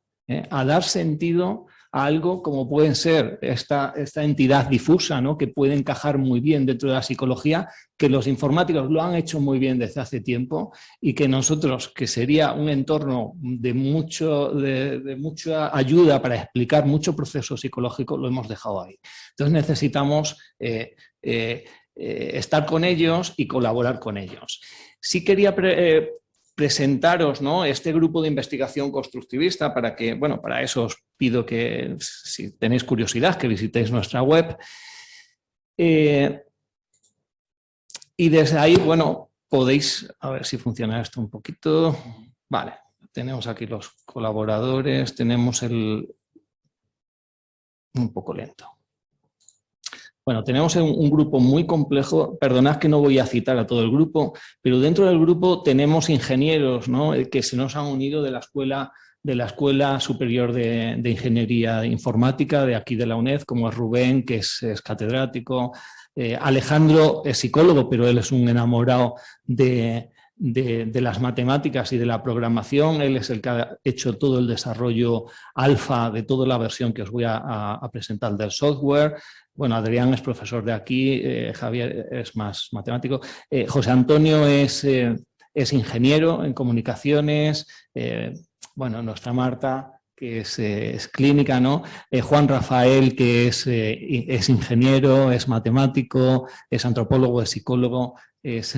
a dar sentido a algo como pueden ser esta entidad difusa, ¿no? Que puede encajar muy bien dentro de la psicología, que los informáticos lo han hecho muy bien desde hace tiempo y que nosotros, que sería un entorno de mucha ayuda para explicar mucho proceso psicológico, lo hemos dejado ahí. Entonces necesitamos estar con ellos y colaborar con ellos. Sí quería presentaros, ¿no?, este grupo de investigación constructivista para que, bueno, para eso os pido que, si tenéis curiosidad, que visitéis nuestra web. Y desde ahí, bueno, podéis, a ver si funciona esto un poquito. Vale, tenemos aquí los colaboradores, tenemos un poco lento. Bueno, tenemos un grupo muy complejo, perdonad que no voy a citar a todo el grupo, pero dentro del grupo tenemos ingenieros, ¿no?, que se nos han unido de la Escuela Superior de Ingeniería Informática de aquí de la UNED, como es Rubén, que es catedrático. Alejandro es psicólogo, pero él es un enamorado de las matemáticas y de la programación. Él es el que ha hecho todo el desarrollo alfa de toda la versión que os voy a presentar del software. Bueno, Adrián es profesor de aquí, Javier es más matemático. José Antonio es ingeniero en comunicaciones. Bueno, nuestra Marta, que es clínica, ¿no? Juan Rafael, que es ingeniero, es matemático, es antropólogo, es psicólogo, es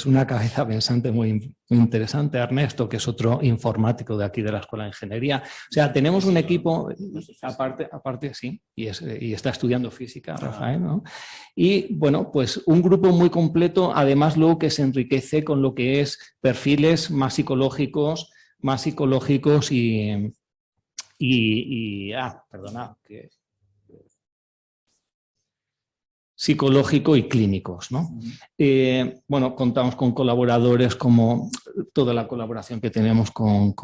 una cabeza pensante muy interesante. Ernesto, que es otro informático de aquí de la Escuela de Ingeniería. O sea, tenemos un equipo, aparte sí, y está estudiando física, Rafael, ¿no? Y bueno, pues un grupo muy completo, además luego que se enriquece con lo que es perfiles más psicológicos psicológico y clínicos, ¿no? Bueno, contamos con colaboradores como toda la colaboración que tenemos con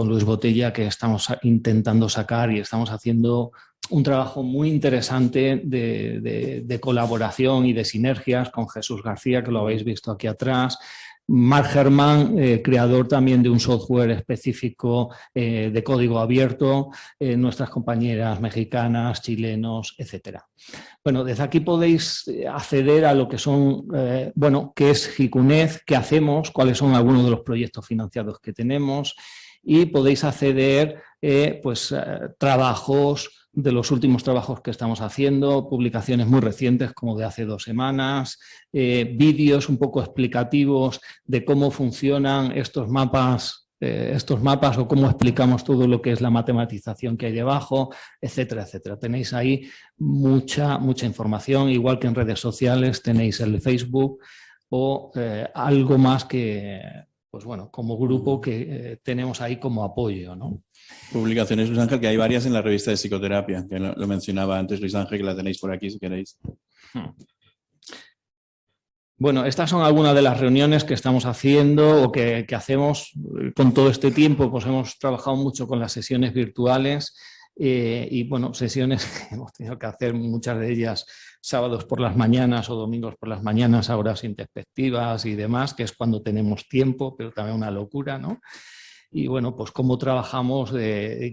Luis Botella, que estamos intentando sacar, y estamos haciendo un trabajo muy interesante de colaboración y de sinergias con Jesús García, que lo habéis visto aquí atrás. Marc Germán, creador también de un software específico de código abierto, nuestras compañeras mexicanas, chilenos, etcétera. Bueno, desde aquí podéis acceder a lo que son, bueno, qué es JICUNED, qué hacemos, cuáles son algunos de los proyectos financiados que tenemos, y podéis acceder, pues, trabajos, de los últimos trabajos que estamos haciendo, publicaciones muy recientes como de hace 2 semanas, vídeos un poco explicativos de cómo funcionan estos mapas o cómo explicamos todo lo que es la matematización que hay debajo, etcétera, etcétera. Tenéis ahí mucha información, igual que en redes sociales tenéis el Facebook o algo más que, pues bueno, como grupo que tenemos ahí como apoyo, ¿no? Publicaciones, Luis Ángel, que hay varias en la revista de psicoterapia, que lo mencionaba antes Luis Ángel, que la tenéis por aquí si queréis. Bueno, estas son algunas de las reuniones que estamos haciendo o que hacemos con todo este tiempo. Pues hemos trabajado mucho con las sesiones virtuales y, bueno, sesiones que hemos tenido que hacer, muchas de ellas sábados por las mañanas o domingos por las mañanas a horas introspectivas y demás, que es cuando tenemos tiempo, pero también una locura, ¿no? Y bueno, pues cómo trabajamos,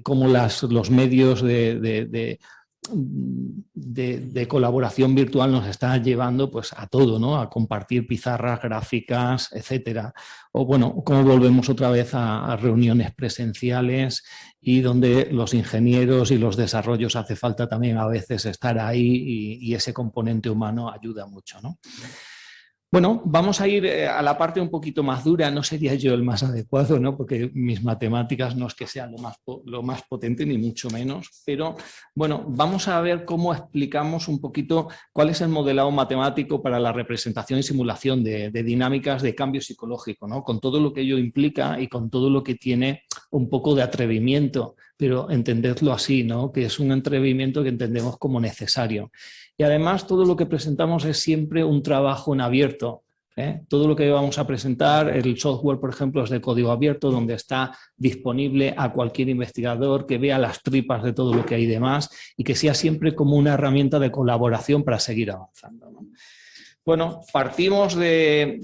cómo los medios de colaboración virtual nos están llevando pues a todo, ¿no? A compartir pizarras, gráficas, etcétera. O bueno, cómo volvemos otra vez a reuniones presenciales y donde los ingenieros y los desarrollos hace falta también a veces estar ahí y ese componente humano ayuda mucho, ¿no? Bueno, vamos a ir a la parte un poquito más dura. No sería yo el más adecuado, ¿no? Porque mis matemáticas no es que sean lo más potente, ni mucho menos. Pero, bueno, vamos a ver cómo explicamos un poquito cuál es el modelado matemático para la representación y simulación de dinámicas de cambio psicológico, ¿no? Con todo lo que ello implica y con todo lo que tiene un poco de atrevimiento, pero entendedlo así, ¿no? Que es un atrevimiento que entendemos como necesario. Y además todo lo que presentamos es siempre un trabajo en abierto, ¿eh? Todo lo que vamos a presentar, el software, por ejemplo, es de código abierto, donde está disponible a cualquier investigador que vea las tripas de todo lo que hay demás y que sea siempre como una herramienta de colaboración para seguir avanzando, ¿no? Bueno, partimos de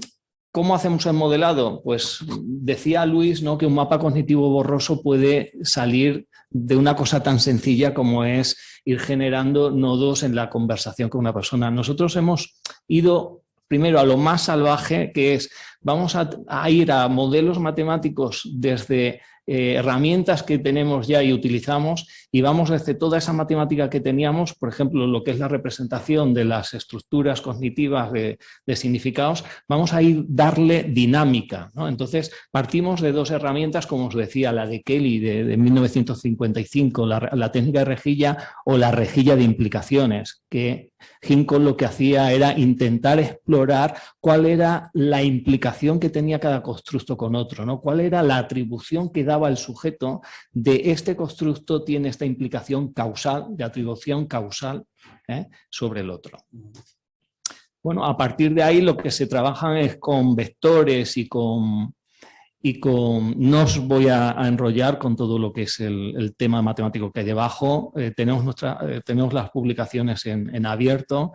¿cómo hacemos el modelado? Pues decía Luis, ¿no?, que un mapa cognitivo borroso puede salir de una cosa tan sencilla como es ir generando nodos en la conversación con una persona. Nosotros hemos ido primero a lo más salvaje, que es vamos a ir a modelos matemáticos desde herramientas que tenemos ya y utilizamos, y vamos desde toda esa matemática que teníamos, por ejemplo, lo que es la representación de las estructuras cognitivas de significados, vamos a ir darle dinámica, ¿no? Entonces, partimos de dos herramientas, como os decía, la de Kelly de 1955, la técnica de rejilla o la rejilla de implicaciones, que Hinckle lo que hacía era intentar explorar cuál era la implicación que tenía cada constructo con otro, ¿no? Cuál era la atribución que daba el sujeto de este constructo tiene esta implicación causal, de atribución causal sobre el otro. Bueno, a partir de ahí lo que se trabaja es con vectores y con no os voy a enrollar con todo lo que es el tema matemático que hay debajo. Tenemos las publicaciones en abierto,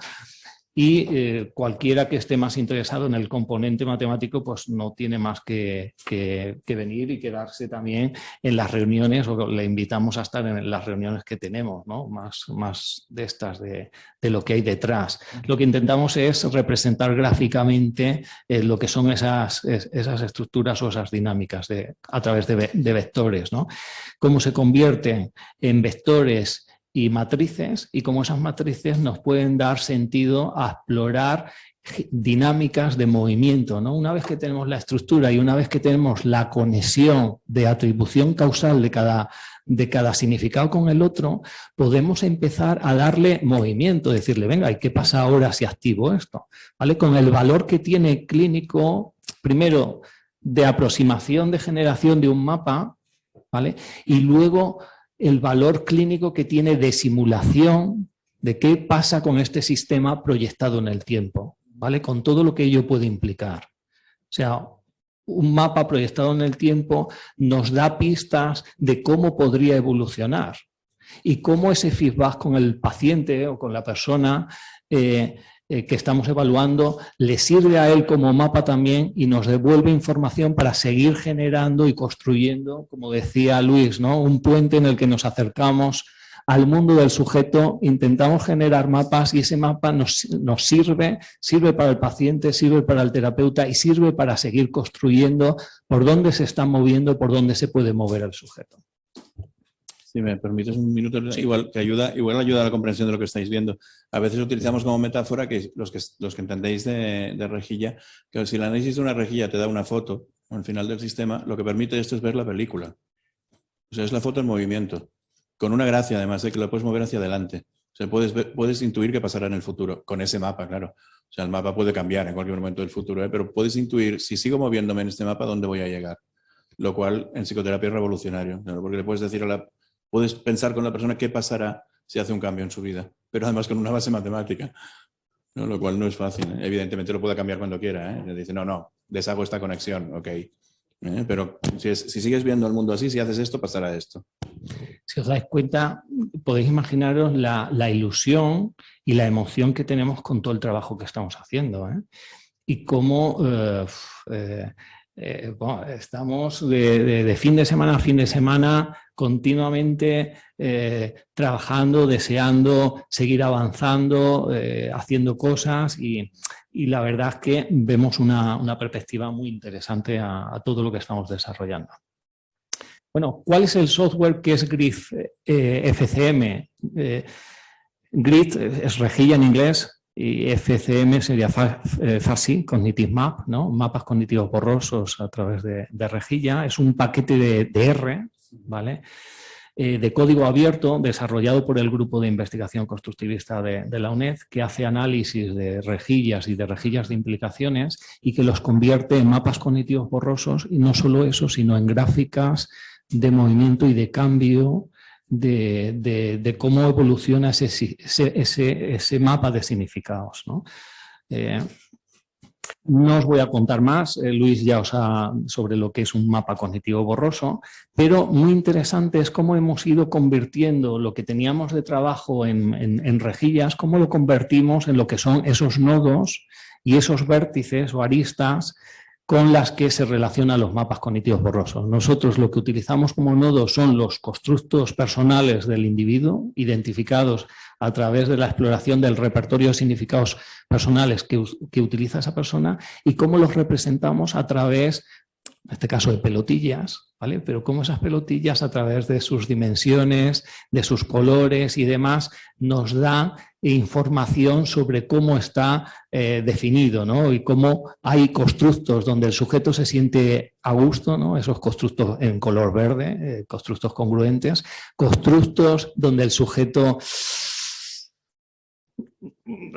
y cualquiera que esté más interesado en el componente matemático pues no tiene más que venir y quedarse también en las reuniones, o le invitamos a estar en las reuniones que tenemos, ¿no? Más de estas, de lo que hay detrás. Lo que intentamos es representar gráficamente lo que son esas estructuras o esas dinámicas a través de vectores, ¿no? Cómo se convierten en vectores y matrices, y cómo esas matrices nos pueden dar sentido a explorar dinámicas de movimiento, ¿no? Una vez que tenemos la estructura y una vez que tenemos la conexión de atribución causal de cada significado con el otro, podemos empezar a darle movimiento, decirle, venga, ¿y qué pasa ahora si activo esto? ¿Vale? Con el valor que tiene clínico, primero, de aproximación de generación de un mapa, ¿vale? Y luego el valor clínico que tiene de simulación de qué pasa con este sistema proyectado en el tiempo, ¿vale? Con todo lo que ello puede implicar. O sea, un mapa proyectado en el tiempo nos da pistas de cómo podría evolucionar y cómo ese feedback con el paciente o con la persona que estamos evaluando le sirve a él como mapa también y nos devuelve información para seguir generando y construyendo, como decía Luis, ¿no? Un puente en el que nos acercamos al mundo del sujeto, intentamos generar mapas, y ese mapa nos sirve para el paciente, sirve para el terapeuta y sirve para seguir construyendo por dónde se está moviendo, por dónde se puede mover el sujeto. Si me permites un minuto, Sí. igual ayuda a la comprensión de lo que estáis viendo. A veces utilizamos como metáfora que los que entendéis de rejilla, que si el análisis de una rejilla te da una foto al final del sistema, lo que permite esto es ver la película. O sea, es la foto en movimiento, con una gracia además de que la puedes mover hacia adelante. O sea, puedes intuir qué pasará en el futuro, con ese mapa, claro. O sea, el mapa puede cambiar en cualquier momento del futuro, pero puedes intuir, si sigo moviéndome en este mapa, ¿dónde voy a llegar? Lo cual en psicoterapia es revolucionario, ¿no? Porque le puedes decir puedes pensar con la persona qué pasará si hace un cambio en su vida, pero además con una base matemática, ¿no? Lo cual no es fácil, ¿eh? Evidentemente lo puede cambiar cuando quiera, ¿eh? Le dice, no, deshago esta conexión, ok. Pero si sigues viendo el mundo así, si haces esto, pasará esto. Si os dais cuenta, podéis imaginaros la ilusión y la emoción que tenemos con todo el trabajo que estamos haciendo, ¿eh? Y cómo bueno, estamos de fin de semana a fin de semana continuamente trabajando, deseando seguir avanzando, haciendo cosas, y la verdad es que vemos una perspectiva muy interesante a todo lo que estamos desarrollando. Bueno, ¿cuál es el software que es Grid FCM? Grid es rejilla en inglés, y FCM sería FASI, Cognitive Map, ¿no? Mapas cognitivos borrosos a través de rejilla. Es un paquete de R, ¿vale? De código abierto desarrollado por el grupo de investigación constructivista de la UNED, que hace análisis de rejillas y de rejillas de implicaciones y que los convierte en mapas cognitivos borrosos, y no solo eso, sino en gráficas de movimiento y de cambio de cómo evoluciona ese mapa de significados, ¿no? No os voy a contar más, Luis ya os ha sobre lo que es un mapa cognitivo borroso, pero muy interesante es cómo hemos ido convirtiendo lo que teníamos de trabajo en rejillas, cómo lo convertimos en lo que son esos nodos y esos vértices o aristas con las que se relacionan los mapas cognitivos borrosos. Nosotros lo que utilizamos como nodos son los constructos personales del individuo, identificados a través de la exploración del repertorio de significados personales que utiliza esa persona, y cómo los representamos a través, en este caso, de pelotillas, ¿vale? Pero cómo esas pelotillas, a través de sus dimensiones, de sus colores y demás, nos da información sobre cómo está definido, ¿no? Y cómo hay constructos donde el sujeto se siente a gusto, ¿no? Esos constructos en color verde, constructos congruentes, constructos donde el sujeto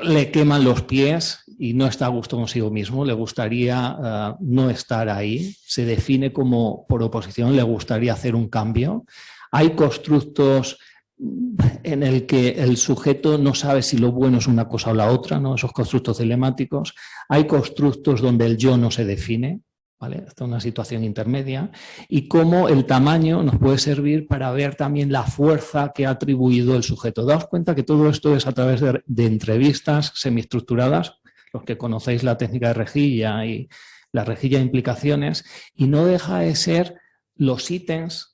le queman los pies y no está a gusto consigo mismo, le gustaría no estar ahí, se define como, por oposición, le gustaría hacer un cambio. Hay constructos en el que el sujeto no sabe si lo bueno es una cosa o la otra, ¿no? Esos constructos dilemáticos. Hay constructos donde el yo no se define, ¿vale? Esta es una situación intermedia, y cómo el tamaño nos puede servir para ver también la fuerza que ha atribuido el sujeto. Daos cuenta que todo esto es a través de entrevistas semiestructuradas, los que conocéis la técnica de rejilla y la rejilla de implicaciones, y no deja de ser los ítems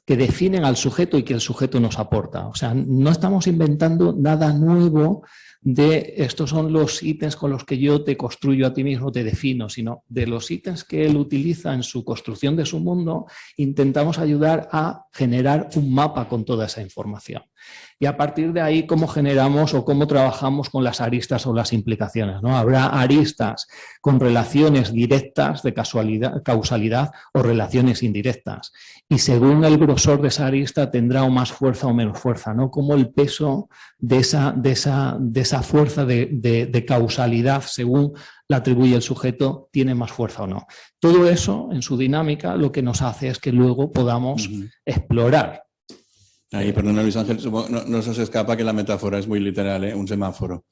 que definen al sujeto y que el sujeto nos aporta. O sea, no estamos inventando nada nuevo de estos son los ítems con los que yo te construyo a ti mismo, te defino, sino de los ítems que él utiliza en su construcción de su mundo, intentamos ayudar a generar un mapa con toda esa información. Y a partir de ahí, cómo generamos o cómo trabajamos con las aristas o las implicaciones, ¿no? Habrá aristas con relaciones directas de causalidad o relaciones indirectas. Y según el grosor de esa arista tendrá o más fuerza o menos fuerza, ¿no? Como el peso de esa fuerza de causalidad, según la atribuye el sujeto, tiene más fuerza o no. Todo eso, en su dinámica, lo que nos hace es que luego podamos explorar. Ahí, perdona Luis Ángel, no se os escapa que la metáfora es muy literal, ¿eh? Un semáforo.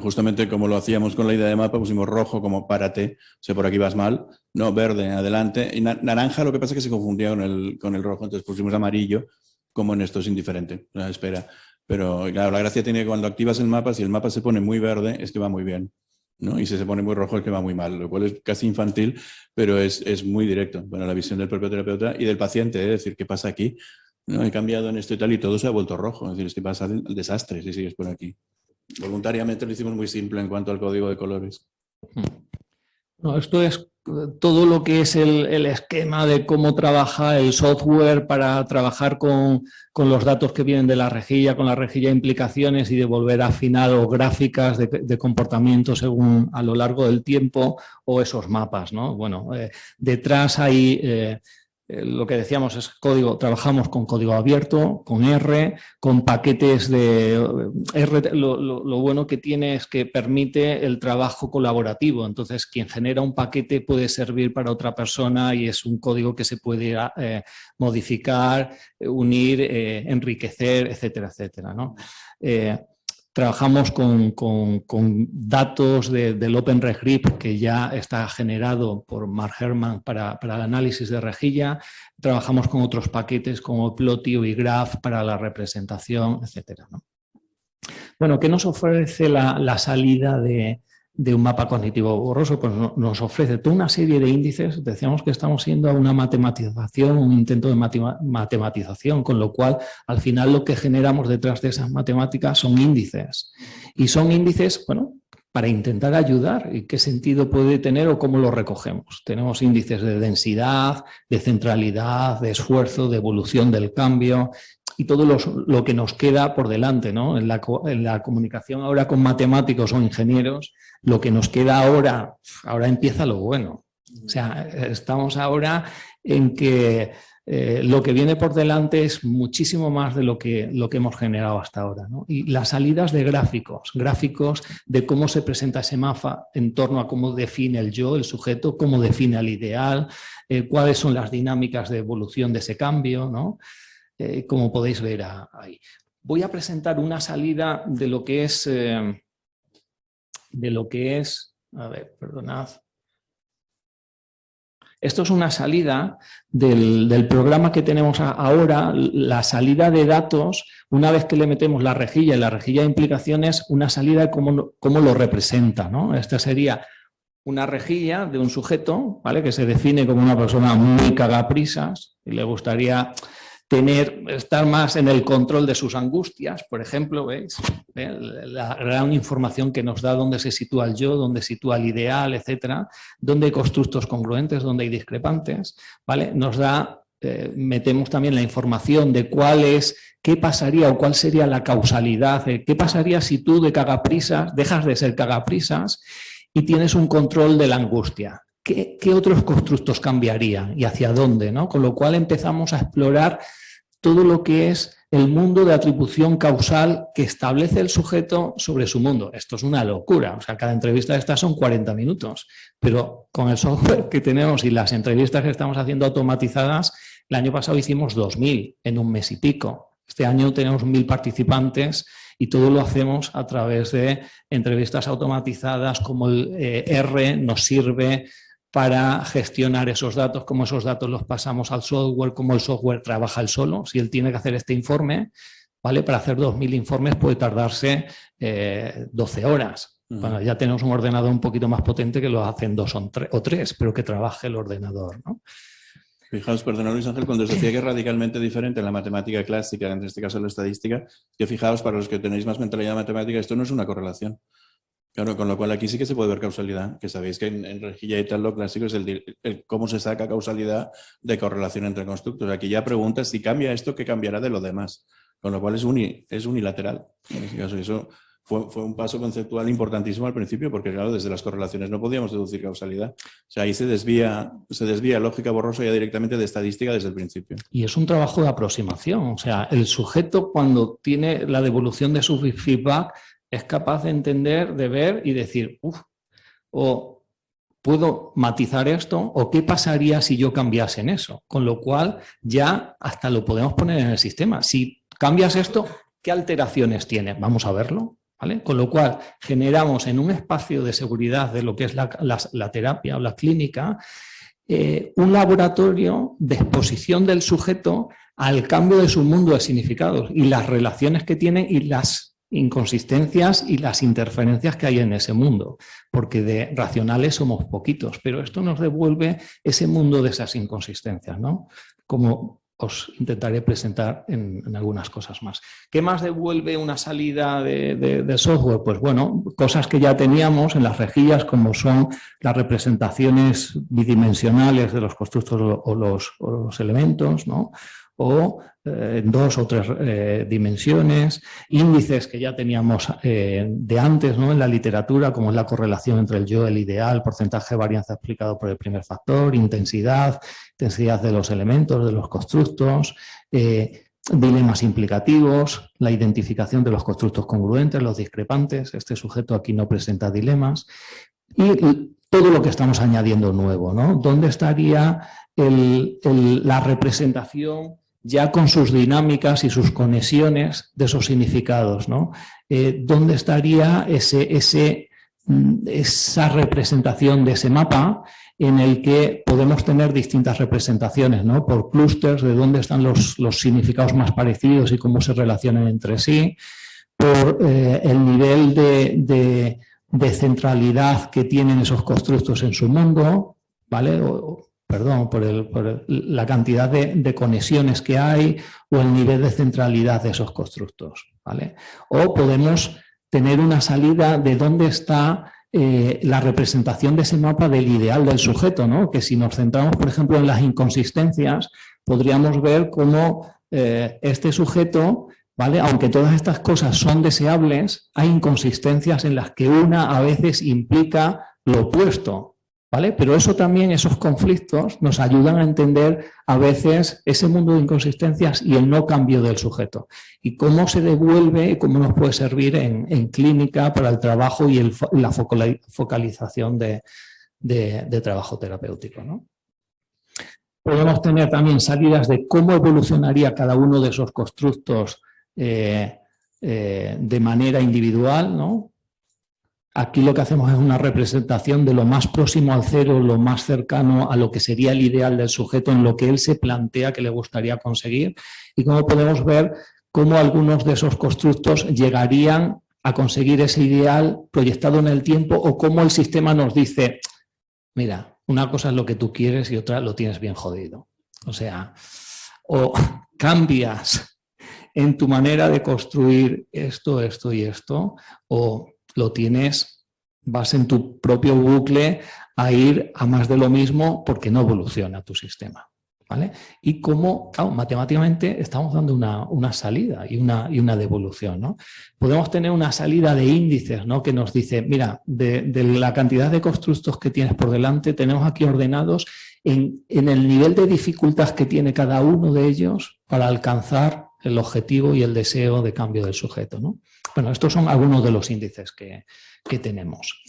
Justamente como lo hacíamos con la idea de mapa, pusimos rojo como párate, o sea, por aquí vas mal, no, verde, adelante, y naranja lo que pasa es que se confundía con el rojo, entonces pusimos amarillo, como en esto es indiferente, espera. Pero claro, la gracia tiene que cuando activas el mapa, si el mapa se pone muy verde, es que va muy bien, ¿no? Y si se pone muy rojo, es que va muy mal, lo cual es casi infantil, pero es muy directo para la visión del propio terapeuta y del paciente, es decir, ¿qué pasa aquí? No, he cambiado en esto y tal y todo se ha vuelto rojo. Es decir, es que pasa el desastre si sigues por aquí. Voluntariamente lo hicimos muy simple en cuanto al código de colores. No, esto es todo lo que es el esquema de cómo trabaja el software para trabajar con los datos que vienen de la rejilla, con la rejilla de implicaciones y de volver a afinar o gráficas de comportamiento según a lo largo del tiempo o esos mapas, ¿no? Bueno, detrás hay... lo que decíamos es código, trabajamos con código abierto, con R, con paquetes de R. Lo bueno que tiene es que permite el trabajo colaborativo. Entonces, quien genera un paquete puede servir para otra persona y es un código que se puede modificar, unir, enriquecer, etcétera, etcétera, ¿no? Trabajamos con datos del OpenResGrip que ya está generado por Mark Herman para el análisis de rejilla. Trabajamos con otros paquetes como Plotio y Graph para la representación, etcétera, ¿no? Bueno, ¿qué nos ofrece la salida de un mapa cognitivo borroso? Pues nos ofrece toda una serie de índices. Decíamos que estamos yendo a una matematización, un intento de matematización, con lo cual al final lo que generamos detrás de esas matemáticas son índices. Y son índices, bueno, para intentar ayudar. ¿Y qué sentido puede tener o cómo lo recogemos? Tenemos índices de densidad, de centralidad, de esfuerzo, de evolución del cambio y todo lo que nos queda por delante, ¿no? En la comunicación ahora con matemáticos o ingenieros, lo que nos queda ahora empieza lo bueno. O sea, estamos ahora en que lo que viene por delante es muchísimo más de lo que hemos generado hasta ahora, ¿no? Y las salidas de gráficos de cómo se presenta ese mapa en torno a cómo define el yo, el sujeto, cómo define el ideal, cuáles son las dinámicas de evolución de ese cambio, ¿no? Como podéis ver ahí. Voy a presentar una salida de lo que es, a ver, perdonad. Esto es una salida del programa que tenemos ahora, la salida de datos, una vez que le metemos la rejilla y la rejilla de implicaciones, una salida de cómo lo representa, ¿no? Esta sería una rejilla de un sujeto, ¿vale? Que se define como una persona muy cagaprisas y le gustaría estar más en el control de sus angustias, por ejemplo, ¿veis? La gran información que nos da dónde se sitúa el yo, dónde se sitúa el ideal, etcétera, dónde hay constructos congruentes, dónde hay discrepantes, ¿vale? Nos da, metemos también la información de qué pasaría o cuál sería la causalidad, qué pasaría si tú de cagaprisas dejas de ser cagaprisas y tienes un control de la angustia. ¿Qué otros constructos cambiarían y hacia dónde, ¿no? Con lo cual empezamos a explorar todo lo que es el mundo de atribución causal que establece el sujeto sobre su mundo. Esto es una locura. O sea, cada entrevista de estas son 40 minutos. Pero con el software que tenemos y las entrevistas que estamos haciendo automatizadas, el año pasado hicimos 2000 en un mes y pico. Este año tenemos 1000 participantes y todo lo hacemos a través de entrevistas automatizadas, como el R nos sirve para gestionar esos datos, cómo esos datos los pasamos al software, cómo el software trabaja él solo. Si él tiene que hacer este informe, ¿vale? Para hacer 2000 informes puede tardarse 12 horas. Bueno, ya tenemos un ordenador un poquito más potente que lo hacen 2 o 3, pero que trabaje el ordenador, ¿no? Fijaos, perdona Luis Ángel, cuando os decía que es radicalmente diferente en la matemática clásica, en este caso la estadística, que fijaos, para los que tenéis más mentalidad matemática, esto no es una correlación. Claro, con lo cual aquí sí que se puede ver causalidad, que sabéis que en rejilla y tal lo clásico es el cómo se saca causalidad de correlación entre constructos. Aquí ya preguntas si cambia esto, ¿qué cambiará de lo demás? Con lo cual es unilateral. En este caso, eso fue un paso conceptual importantísimo al principio, porque claro, desde las correlaciones no podíamos deducir causalidad. O sea, ahí se desvía lógica borrosa ya directamente de estadística desde el principio. Y es un trabajo de aproximación. O sea, el sujeto cuando tiene la devolución de su feedback es capaz de entender, de ver y decir, o puedo matizar esto, o qué pasaría si yo cambiase en eso. Con lo cual ya hasta lo podemos poner en el sistema. Si cambias esto, ¿qué alteraciones tiene? Vamos a verlo, ¿vale? Con lo cual generamos en un espacio de seguridad de lo que es la terapia o la clínica, un laboratorio de exposición del sujeto al cambio de su mundo de significados y las relaciones que tiene y las inconsistencias y las interferencias que hay en ese mundo, porque de racionales somos poquitos, pero esto nos devuelve ese mundo de esas inconsistencias, ¿no? Como os intentaré presentar en algunas cosas más. ¿Qué más devuelve una salida de software? Pues bueno, cosas que ya teníamos en las rejillas, como son las representaciones bidimensionales de los constructos o los elementos, ¿no? O en 2 o 3 dimensiones, índices que ya teníamos de antes, ¿no? En la literatura, como es la correlación entre el yo, el ideal, porcentaje de varianza explicado por el primer factor, intensidad de los elementos, de los constructos, dilemas implicativos, la identificación de los constructos congruentes, los discrepantes. Este sujeto aquí no presenta dilemas. Y todo lo que estamos añadiendo nuevo, ¿no? ¿Dónde estaría la representación ya con sus dinámicas y sus conexiones de esos significados, ¿no? ¿Dónde estaría esa representación de ese mapa en el que podemos tener distintas representaciones, ¿no? Por clústeres, de dónde están los significados más parecidos y cómo se relacionan entre sí, por el nivel de centralidad que tienen esos constructos en su mundo, ¿vale? Por la cantidad de conexiones que hay o el nivel de centralidad de esos constructos, ¿vale? O podemos tener una salida de dónde está la representación de ese mapa del ideal del sujeto, ¿no? Que si nos centramos, por ejemplo, en las inconsistencias, podríamos ver cómo este sujeto, ¿vale? Aunque todas estas cosas son deseables, hay inconsistencias en las que una a veces implica lo opuesto, ¿vale? Pero eso también, esos conflictos, nos ayudan a entender a veces ese mundo de inconsistencias y el no cambio del sujeto. Y cómo se devuelve y cómo nos puede servir en clínica para el trabajo y la focalización de trabajo terapéutico, ¿no? Podemos tener también salidas de cómo evolucionaría cada uno de esos constructos de manera individual, ¿no? Aquí lo que hacemos es una representación de lo más próximo al cero, lo más cercano a lo que sería el ideal del sujeto, en lo que él se plantea que le gustaría conseguir, y cómo podemos ver cómo algunos de esos constructos llegarían a conseguir ese ideal proyectado en el tiempo, o cómo el sistema nos dice, mira, una cosa es lo que tú quieres y otra lo tienes bien jodido. O sea, o cambias en tu manera de construir esto, esto y esto, o lo tienes, vas en tu propio bucle a ir a más de lo mismo porque no evoluciona tu sistema. ¿Vale? Y como, claro, matemáticamente estamos dando una salida y una devolución, ¿no? Podemos tener una salida de índices, ¿no? Que nos dice, mira, de la cantidad de constructos que tienes por delante, tenemos aquí ordenados en el nivel de dificultad que tiene cada uno de ellos para alcanzar el objetivo y el deseo de cambio del sujeto, ¿no? Bueno, estos son algunos de los índices que tenemos.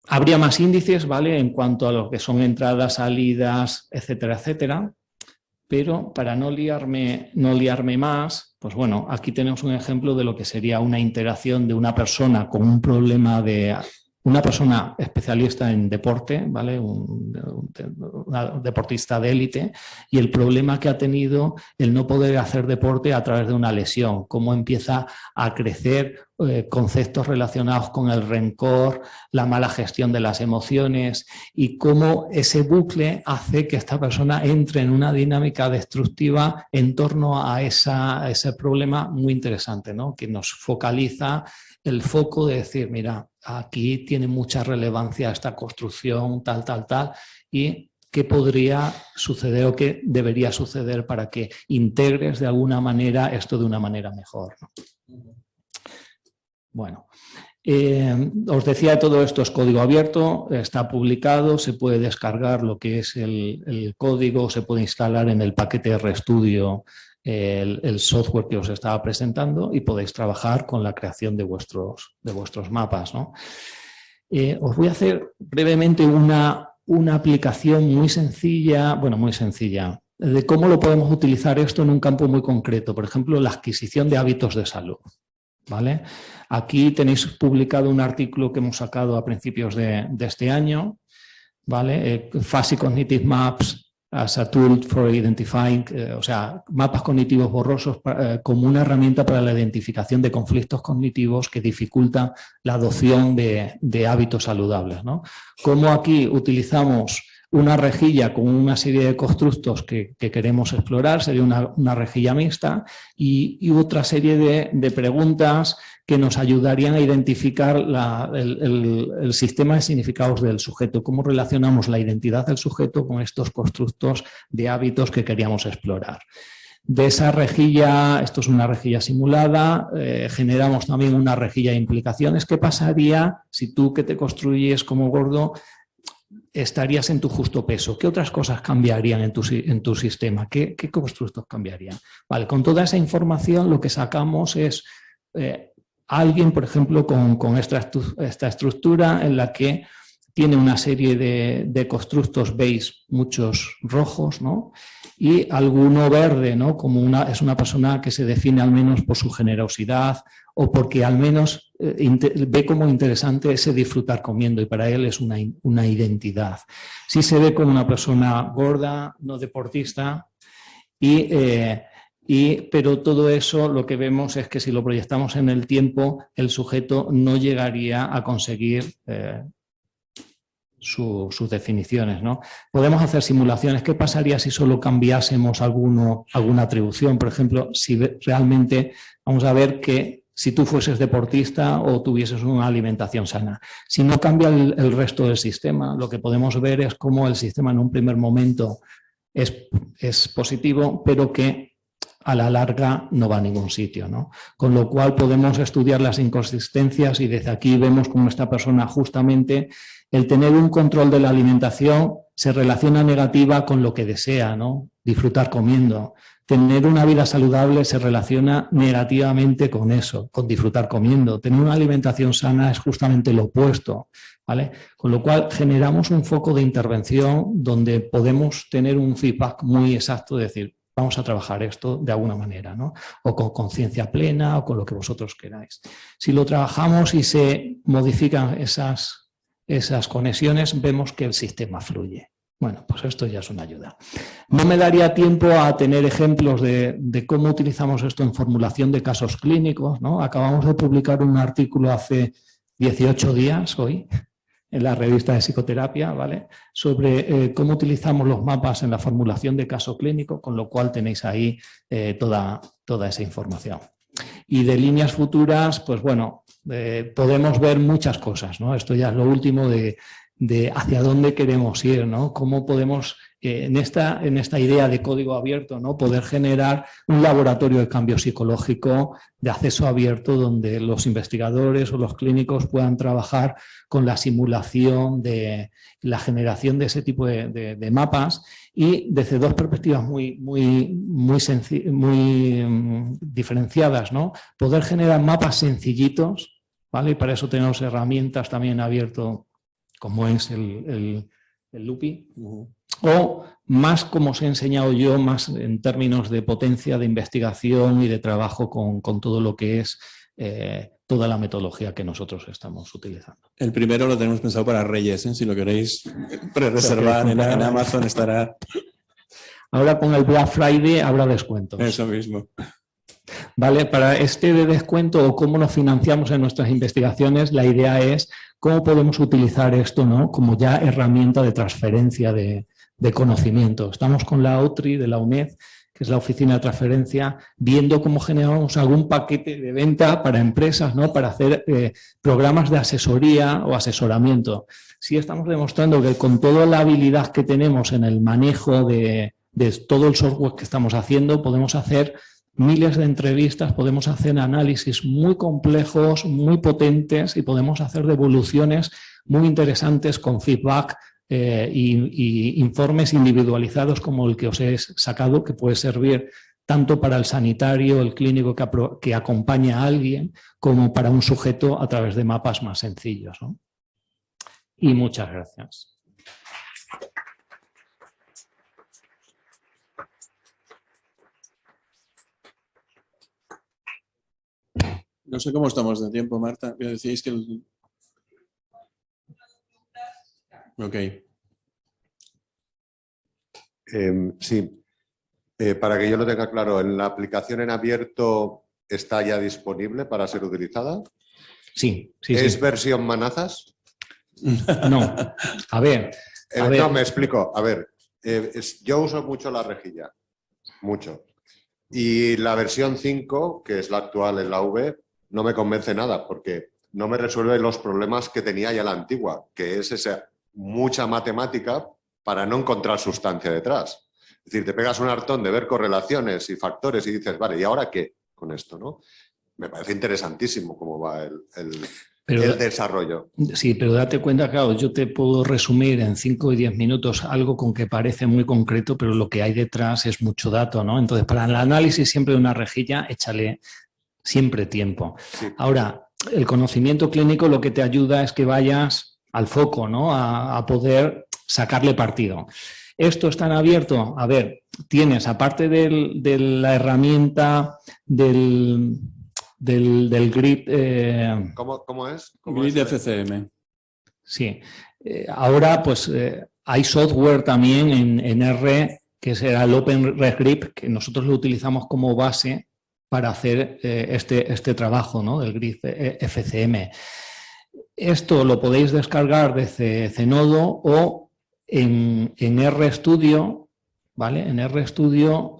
Habría más índices, ¿vale? En cuanto a lo que son entradas, salidas, etcétera, etcétera. Pero para no liarme más, pues bueno, aquí tenemos un ejemplo de lo que sería una interacción de una persona con un problema de... Una persona especialista en deporte, ¿vale? Un deportista de élite, y el problema que ha tenido el no poder hacer deporte a través de una lesión, cómo empieza a crecer conceptos relacionados con el rencor, la mala gestión de las emociones y cómo ese bucle hace que esta persona entre en una dinámica destructiva en torno a ese problema muy interesante, ¿no? Que nos focaliza el foco de decir, mira, aquí tiene mucha relevancia esta construcción, tal, y qué podría suceder o qué debería suceder para que integres de alguna manera esto de una manera mejor, ¿no? Bueno, os decía, todo esto es código abierto, está publicado, se puede descargar lo que es el código, se puede instalar en el paquete RStudio el software que os estaba presentando y podéis trabajar con la creación de vuestros mapas, ¿no? Os voy a hacer brevemente una aplicación muy sencilla, de cómo lo podemos utilizar esto en un campo muy concreto, por ejemplo, la adquisición de hábitos de salud, ¿vale? Aquí tenéis publicado un artículo que hemos sacado a principios de este año, ¿vale? Fuzzy Cognitive Maps as a tool for identifying, o sea, mapas cognitivos borrosos como una herramienta para la identificación de conflictos cognitivos que dificultan la adopción de hábitos saludables, ¿no? Como aquí utilizamos una rejilla con una serie de constructos que queremos explorar, sería una rejilla mixta, y otra serie de preguntas que nos ayudarían a identificar el sistema de significados del sujeto, cómo relacionamos la identidad del sujeto con estos constructos de hábitos que queríamos explorar. De esa rejilla, esto es una rejilla simulada, generamos también una rejilla de implicaciones. ¿Qué pasaría si tú, que te construyes como gordo, estarías en tu justo peso? ¿Qué otras cosas cambiarían en tu sistema? ¿Qué constructos cambiarían? Vale, con toda esa información lo que sacamos es alguien, por ejemplo, con esta estructura en la que tiene una serie de constructos, veis, muchos rojos, ¿no? Y alguno verde, ¿no? Es una persona que se define al menos por su generosidad o porque al menos ve como interesante ese disfrutar comiendo, y para él es una identidad. Sí se ve como una persona gorda, no deportista, pero todo eso lo que vemos es que si lo proyectamos en el tiempo, el sujeto no llegaría a conseguir sus definiciones, ¿no? Podemos hacer simulaciones. ¿Qué pasaría si solo cambiásemos alguna atribución? Por ejemplo, si realmente vamos a ver que si tú fueses deportista o tuvieses una alimentación sana. Si no cambia el resto del sistema, lo que podemos ver es cómo el sistema en un primer momento es positivo, pero que a la larga no va a ningún sitio, ¿no? Con lo cual podemos estudiar las inconsistencias y desde aquí vemos cómo esta persona, justamente el tener un control de la alimentación se relaciona negativa con lo que desea, ¿no? Disfrutar comiendo. Tener una vida saludable se relaciona negativamente con eso, con disfrutar comiendo. Tener una alimentación sana es justamente lo opuesto, ¿vale? Con lo cual generamos un foco de intervención donde podemos tener un feedback muy exacto, de decir, vamos a trabajar esto de alguna manera, ¿no? O con conciencia plena o con lo que vosotros queráis. Si lo trabajamos y se modifican esas conexiones, vemos que el sistema fluye. Bueno, pues esto ya es una ayuda. No me daría tiempo a tener ejemplos de cómo utilizamos esto en formulación de casos clínicos, ¿no? Acabamos de publicar un artículo hace 18 días hoy en la revista de psicoterapia, ¿vale? Sobre cómo utilizamos los mapas en la formulación de caso clínico, con lo cual tenéis ahí toda esa información. Y de líneas futuras, pues bueno, podemos ver muchas cosas, ¿no? Esto ya es lo último de hacia dónde queremos ir, ¿no? Cómo podemos, en esta idea de código abierto, ¿no? Poder generar un laboratorio de cambio psicológico de acceso abierto donde los investigadores o los clínicos puedan trabajar con la simulación de la generación de ese tipo de mapas y desde dos perspectivas muy diferenciadas, ¿no? Poder generar mapas sencillitos, ¿vale? Y para eso tenemos herramientas también abierto como es el LUPI, o más como os he enseñado yo, más en términos de potencia de investigación y de trabajo con todo lo que es toda la metodología que nosotros estamos utilizando. El primero lo tenemos pensado para Reyes, ¿eh? Si lo queréis pre-reservar en Amazon estará... Ahora con el Black Friday habrá descuentos. Eso mismo. Vale, para este de descuento o cómo nos financiamos en nuestras investigaciones, la idea es cómo podemos utilizar esto, ¿no? Como ya herramienta de transferencia de conocimiento. Estamos con la OTRI de la UNED, que es la Oficina de Transferencia, viendo cómo generamos algún paquete de venta para empresas, ¿no? Para hacer programas de asesoría o asesoramiento. Sí estamos demostrando que con toda la habilidad que tenemos en el manejo de todo el software que estamos haciendo, podemos hacer miles de entrevistas, podemos hacer análisis muy complejos, muy potentes y podemos hacer devoluciones muy interesantes con feedback y informes individualizados como el que os he sacado, que puede servir tanto para el sanitario, el clínico que acompaña a alguien, como para un sujeto a través de mapas más sencillos, ¿no? Y muchas gracias. No sé cómo estamos de tiempo, Marta. Decíais que el... Ok. Sí. Para que yo lo tenga claro, ¿en la aplicación en abierto está ya disponible para ser utilizada? Sí, sí. ¿Es sí. versión manazas? No. A ver. No, me explico. A ver, yo uso mucho la rejilla. Mucho. Y la versión 5, que es la actual en la V, no me convence nada porque no me resuelve los problemas que tenía ya la antigua, que es esa mucha matemática para no encontrar sustancia detrás. Es decir, te pegas un hartón de ver correlaciones y factores y dices, vale, ¿y ahora qué con esto, no? Me parece interesantísimo cómo va el desarrollo. Sí, pero date cuenta, claro, yo te puedo resumir en 5 y 10 minutos algo con que parece muy concreto, pero lo que hay detrás es mucho dato, ¿no? Entonces, para el análisis siempre de una rejilla, échale siempre tiempo. Sí. Ahora, el conocimiento clínico lo que te ayuda es que vayas al foco, ¿no? A poder sacarle partido. ¿Esto está en abierto? A ver, tienes, aparte de la herramienta del grid... ¿Cómo es? Grid FCM. Sí. Ahora, pues, hay software también en R, que será el OpenResGrid, que nosotros lo utilizamos como base para hacer este trabajo, ¿no? Del grid FCM. Esto lo podéis descargar desde Zenodo o en RStudio, ¿vale? En RStudio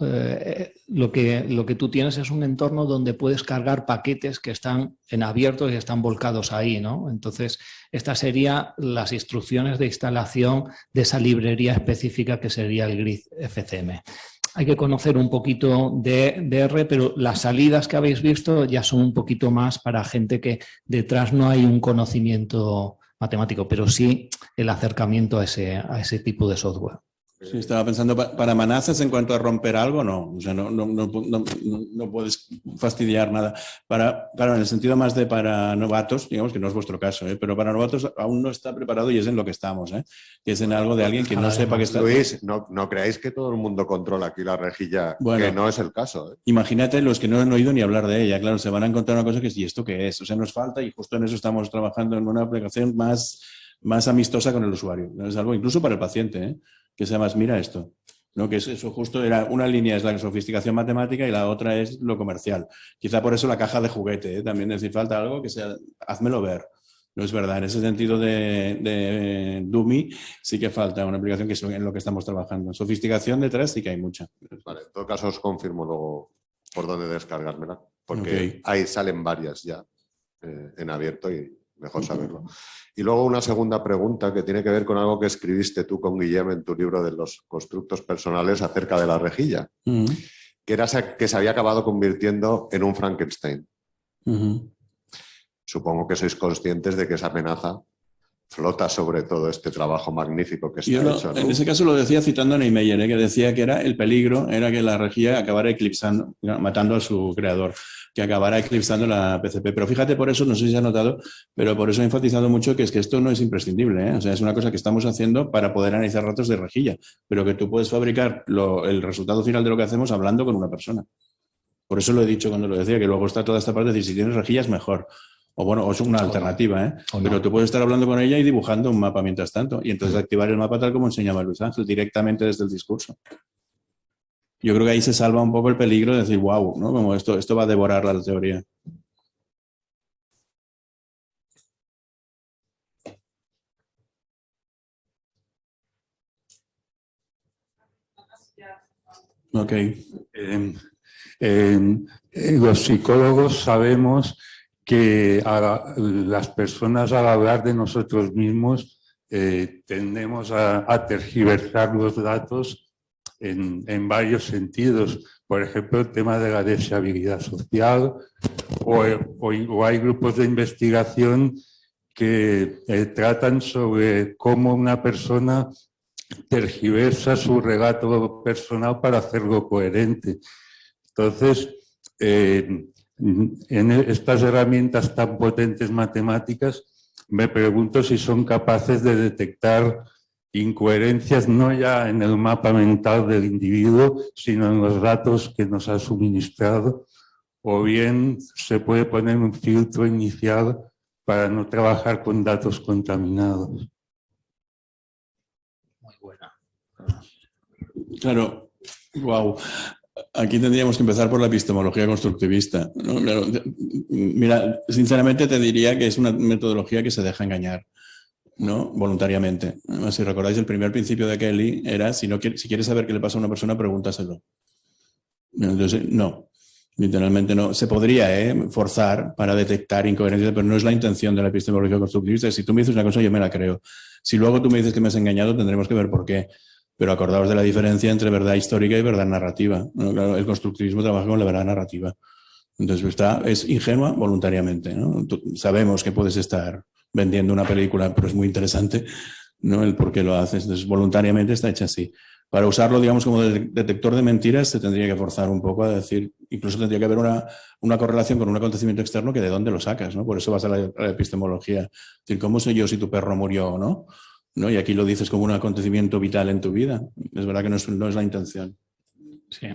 lo que tú tienes es un entorno donde puedes cargar paquetes que están en abierto y están volcados ahí, ¿no? Entonces, estas serían las instrucciones de instalación de esa librería específica que sería el grid FCM. Hay que conocer un poquito de R, pero las salidas que habéis visto ya son un poquito más para gente que detrás no hay un conocimiento matemático, pero sí el acercamiento a ese tipo de software. Sí, estaba pensando, para manazas en cuanto a romper algo, no. O sea, no puedes fastidiar nada. Claro, en el sentido más de para novatos, digamos que no es vuestro caso, pero para novatos aún no está preparado y es en lo que estamos, que es en algo de alguien que no sepa que está... Luis, no creáis que todo el mundo controla aquí la rejilla, bueno, que no es el caso. Imagínate los que no han oído ni hablar de ella, claro, se van a encontrar una cosa que es, ¿y esto qué es? O sea, nos falta y justo en eso estamos trabajando en una aplicación más amistosa con el usuario. Es algo incluso para el paciente, que sea más, mira esto, ¿no? Que eso justo era, una línea es la sofisticación matemática y la otra es lo comercial. Quizá por eso la caja de juguete, también es decir, falta algo que sea, házmelo ver. No es verdad. En ese sentido de Dummy sí que falta una aplicación que es en lo que estamos trabajando. Sofisticación detrás sí que hay mucha. Vale, en todo caso os confirmo luego por dónde descargármela, porque ahí salen varias ya en abierto y mejor saberlo. Y luego una segunda pregunta que tiene que ver con algo que escribiste tú con Guillem en tu libro de los constructos personales acerca de la rejilla, que era que se había acabado convirtiendo en un Frankenstein. Supongo que sois conscientes de que esa amenaza flota sobre todo este trabajo magnífico que está hecho, ¿no? En ese caso lo decía citando a Niemeyer, que decía que era el peligro, era que la rejilla acabara eclipsando, matando a su creador, que acabara eclipsando la PCP. Pero fíjate, por eso, no sé si se ha notado, pero por eso he enfatizado mucho que es que esto no es imprescindible, ¿eh? O sea, es una cosa que estamos haciendo para poder analizar datos de rejilla, pero que tú puedes fabricar el resultado final de lo que hacemos hablando con una persona. Por eso lo he dicho cuando lo decía, que luego está toda esta parte de decir, si tienes rejillas, mejor. O bueno, o es una alternativa, ¿eh? Pero tú puedes estar hablando con ella y dibujando un mapa mientras tanto. Y entonces activar el mapa tal como enseñaba Luis Ángel, directamente desde el discurso. Yo creo que ahí se salva un poco el peligro de decir, wow, ¿no? Como esto va a devorar la teoría. Ok. Los psicólogos sabemos que las personas al hablar de nosotros mismos tendemos a tergiversar los datos en varios sentidos. Por ejemplo, el tema de la deseabilidad social o hay grupos de investigación que tratan sobre cómo una persona tergiversa su relato personal para hacerlo coherente. Entonces, en estas herramientas tan potentes matemáticas, me pregunto si son capaces de detectar incoherencias no ya en el mapa mental del individuo, sino en los datos que nos ha suministrado, o bien se puede poner un filtro inicial para no trabajar con datos contaminados. Muy buena. Claro, wow. Aquí tendríamos que empezar por la epistemología constructivista, ¿no? Claro, mira, sinceramente te diría que es una metodología que se deja engañar, ¿no? Voluntariamente. Además, si recordáis, el primer principio de Kelly era, si quieres saber qué le pasa a una persona, pregúntaselo. Entonces, no. Literalmente no. Se podría forzar para detectar incoherencias, pero no es la intención de la epistemología constructivista. Si tú me dices una cosa, yo me la creo. Si luego tú me dices que me has engañado, tendremos que ver por qué. Pero acordaos de la diferencia entre verdad histórica y verdad narrativa. Claro, el constructivismo trabaja con la verdad narrativa. Entonces, es ingenua voluntariamente, ¿no? Sabemos que puedes estar vendiendo una película, pero es muy interesante, ¿no? El por qué lo haces. Entonces, voluntariamente está hecha así. Para usarlo, digamos, como detector de mentiras, se tendría que forzar un poco a decir, incluso tendría que haber una correlación con un acontecimiento externo que de dónde lo sacas, ¿no? Por eso vas a la epistemología. Es decir, ¿cómo sé yo si tu perro murió o no? ¿No? Y aquí lo dices como un acontecimiento vital en tu vida. Es verdad que no es la intención. Sí.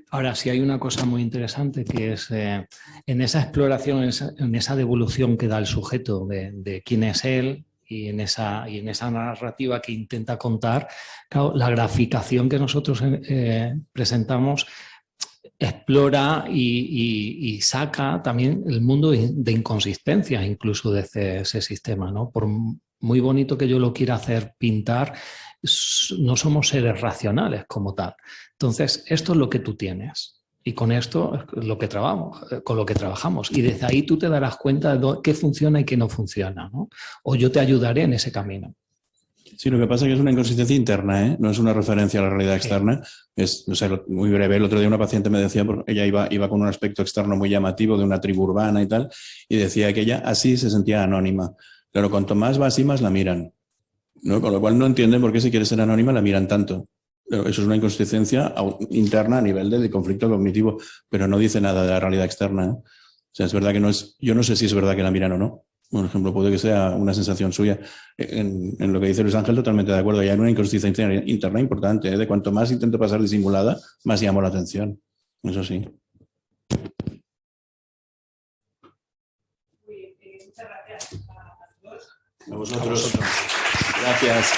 Ahora, sí hay una cosa muy interesante que es en esa exploración, en esa devolución que da el sujeto de quién es él y en esa narrativa que intenta contar, claro, la graficación que nosotros presentamos explora y saca también el mundo de inconsistencias incluso de ese sistema, ¿no? Por muy bonito que yo lo quiera hacer pintar, no somos seres racionales como tal. Entonces, esto es lo que tú tienes y con esto es lo que con lo que trabajamos. Y desde ahí tú te darás cuenta de qué funciona y qué no funciona, ¿no? O yo te ayudaré en ese camino. Sí, lo que pasa es que es una inconsistencia interna, ¿eh? No es una referencia a la realidad externa. Es, o sea, muy breve. El otro día una paciente me decía, porque ella iba con un aspecto externo muy llamativo de una tribu urbana y tal, y decía que ella así se sentía anónima. Claro, cuanto más va así, más la miran, ¿no? Con lo cual no entienden por qué si quiere ser anónima la miran tanto. Pero eso es una inconsistencia interna a nivel de conflicto cognitivo, pero no dice nada de la realidad externa, ¿eh? O sea, es verdad que no es, yo no sé si es verdad que la miran o no. Por ejemplo, puede que sea una sensación suya. En lo que dice Luis Ángel, totalmente de acuerdo. Y hay una inconsistencia interna importante, ¿eh? De cuanto más intento pasar disimulada, más llamo la atención. Eso sí. Muchas gracias a todos. A vosotros. Gracias.